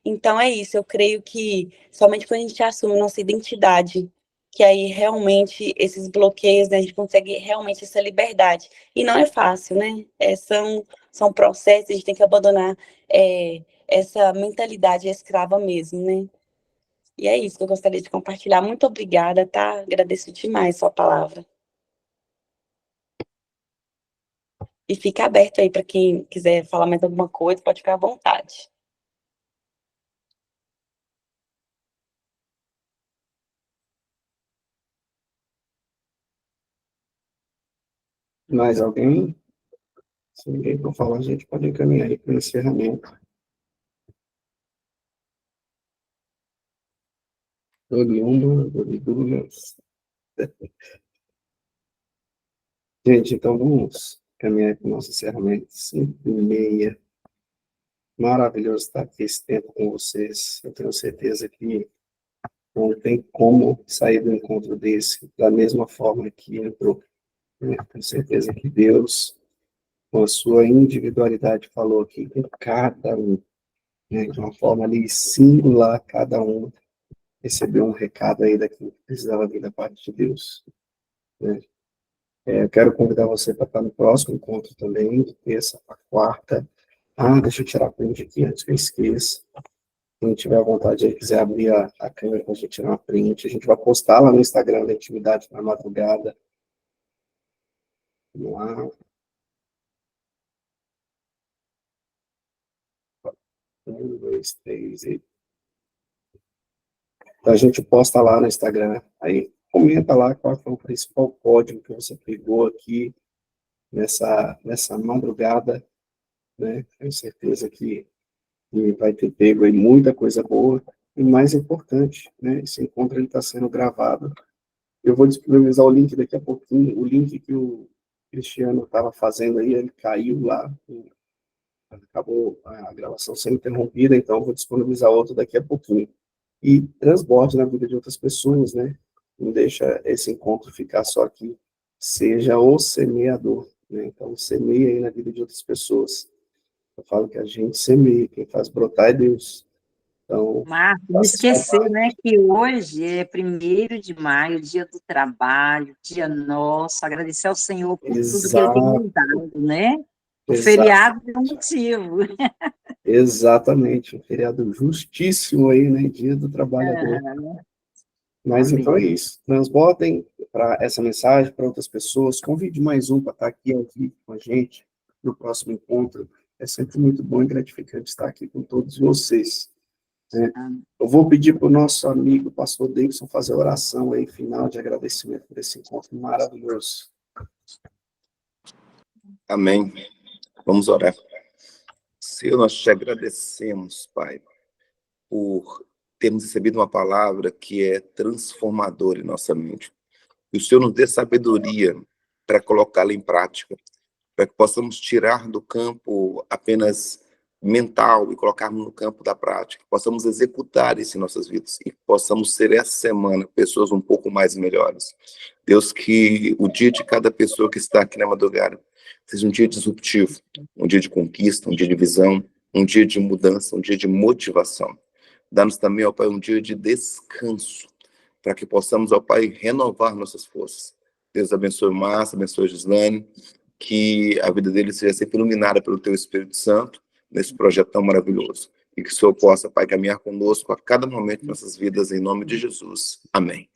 Então é isso, eu creio que somente quando a gente assume nossa identidade, que aí realmente esses bloqueios, né, a gente consegue realmente essa liberdade. E não é fácil, né? São processos, a gente tem que abandonar essa mentalidade escrava mesmo, né? E é isso que eu gostaria de compartilhar. Muito obrigada, tá? Agradeço demais a sua palavra. E fica aberto aí para quem quiser falar mais alguma coisa, pode ficar à vontade. Mais alguém? Se ninguém for falar, a gente pode encaminhar aí para o encerramento. Oriundo, Oriundas. Gente, então vamos caminhar para o nosso encerramento. 5h30. Maravilhoso estar aqui esse tempo com vocês. Eu tenho certeza que não tem como sair do encontro desse da mesma forma que entrou, né? Tenho certeza que Deus, com a sua individualidade, falou aqui com cada um, né? De uma forma ali singular, cada um recebeu um recado aí daquilo que precisava vir da parte de Deus, né? Eu quero convidar você para estar no próximo encontro também, de terça para quarta. Deixa eu tirar a print aqui antes que eu esqueça. Quem tiver vontade aí, quiser abrir a câmera para a gente tirar uma print, a gente vai postar lá no Instagram da Intimidade na Madrugada. Vamos lá. 1, 2, 3 e... Então a gente posta lá no Instagram. Aí comenta lá qual foi o principal código que você pegou aqui nessa madrugada, né? Tenho certeza que vai ter pego aí muita coisa boa. E mais importante, né, esse encontro está sendo gravado. Eu vou disponibilizar o link daqui a pouquinho, o link que o Cristiano estava fazendo aí, ele caiu lá, acabou a gravação sendo interrompida, então eu vou disponibilizar outro daqui a pouquinho. E transborde na vida de outras pessoas, né? Não deixa esse encontro ficar só aqui. Seja o semeador, né? Então, semeia aí na vida de outras pessoas. Eu falo que a gente semeia, quem faz brotar é Deus. Então, Marcos, não faça sua esquecer, parte. né, que hoje é 1º de maio, dia do trabalho, dia nosso, agradecer ao Senhor por tudo que Ele tem nos dado, né? O feriado é um motivo. Exatamente, um feriado justíssimo aí, né? Dia do Trabalhador. Mas Amém. então é isso. Transbordem para essa mensagem para outras pessoas. Convide mais um para estar aqui ao vivo com a gente no próximo encontro. É sempre muito bom e gratificante estar aqui com todos vocês. Né? Eu vou pedir para o nosso amigo, pastor Davidson, fazer a oração aí final de agradecimento por esse encontro maravilhoso. Amém. Vamos orar. Senhor, nós te agradecemos, Pai, por termos recebido uma palavra que é transformadora em nossa mente. E o Senhor nos dê sabedoria para colocá-la em prática, para que possamos tirar do campo apenas mental e colocarmos no campo da prática, que possamos executar isso em nossas vidas e que possamos ser essa semana pessoas um pouco mais melhores. Deus, que o dia de cada pessoa que está aqui na madrugada seja um dia disruptivo, um dia de conquista, um dia de visão, um dia de mudança, um dia de motivação. Dá-nos também, ó Pai, um dia de descanso, para que possamos, ó Pai, renovar nossas forças. Deus abençoe o Márcio, abençoe a Gislane, que a vida dele seja sempre iluminada pelo Teu Espírito Santo, nesse projeto tão maravilhoso. E que o Senhor possa, Pai, caminhar conosco a cada momento de nossas vidas, em nome de Jesus. Amém.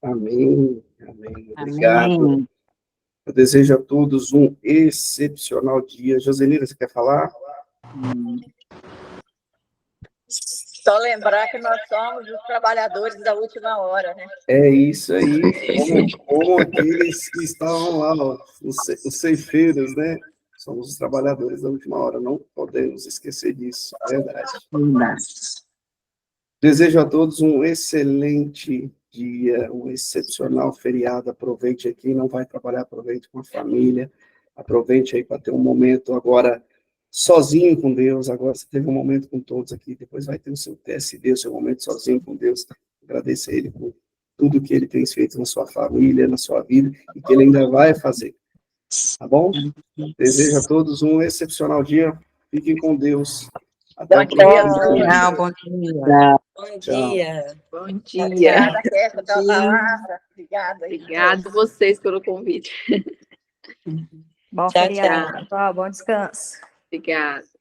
Amém. Amém. Obrigado. Amém. Eu desejo a todos um excepcional dia. Joselina, você quer falar? Só lembrar que nós somos os trabalhadores da última hora, né? É isso aí. Como aqueles que estavam lá, ó, os ceifeiros, né? Somos os trabalhadores da última hora. Não podemos esquecer disso. É verdade. Desejo a todos um excelente dia, um excepcional feriado. Aproveite aqui, não vai trabalhar, aproveite com a família. Aproveite aí para ter um momento agora sozinho com Deus. Agora você teve um momento com todos aqui, depois vai ter o seu TSD, o seu momento sozinho com Deus. Agradeça a Ele por tudo que Ele tem feito na sua família, na sua vida, e que Ele ainda vai fazer. Tá bom? Desejo a todos um excepcional dia. Fiquem com Deus. Até o próximo dia. Tchau, bom dia. Bom dia. Bom dia. Obrigada, Kézia, pela palavra. Obrigada. Obrigado vocês pelo convite. Bom Tchau, feriado, tchau. pessoal. Bom descanso. Obrigada.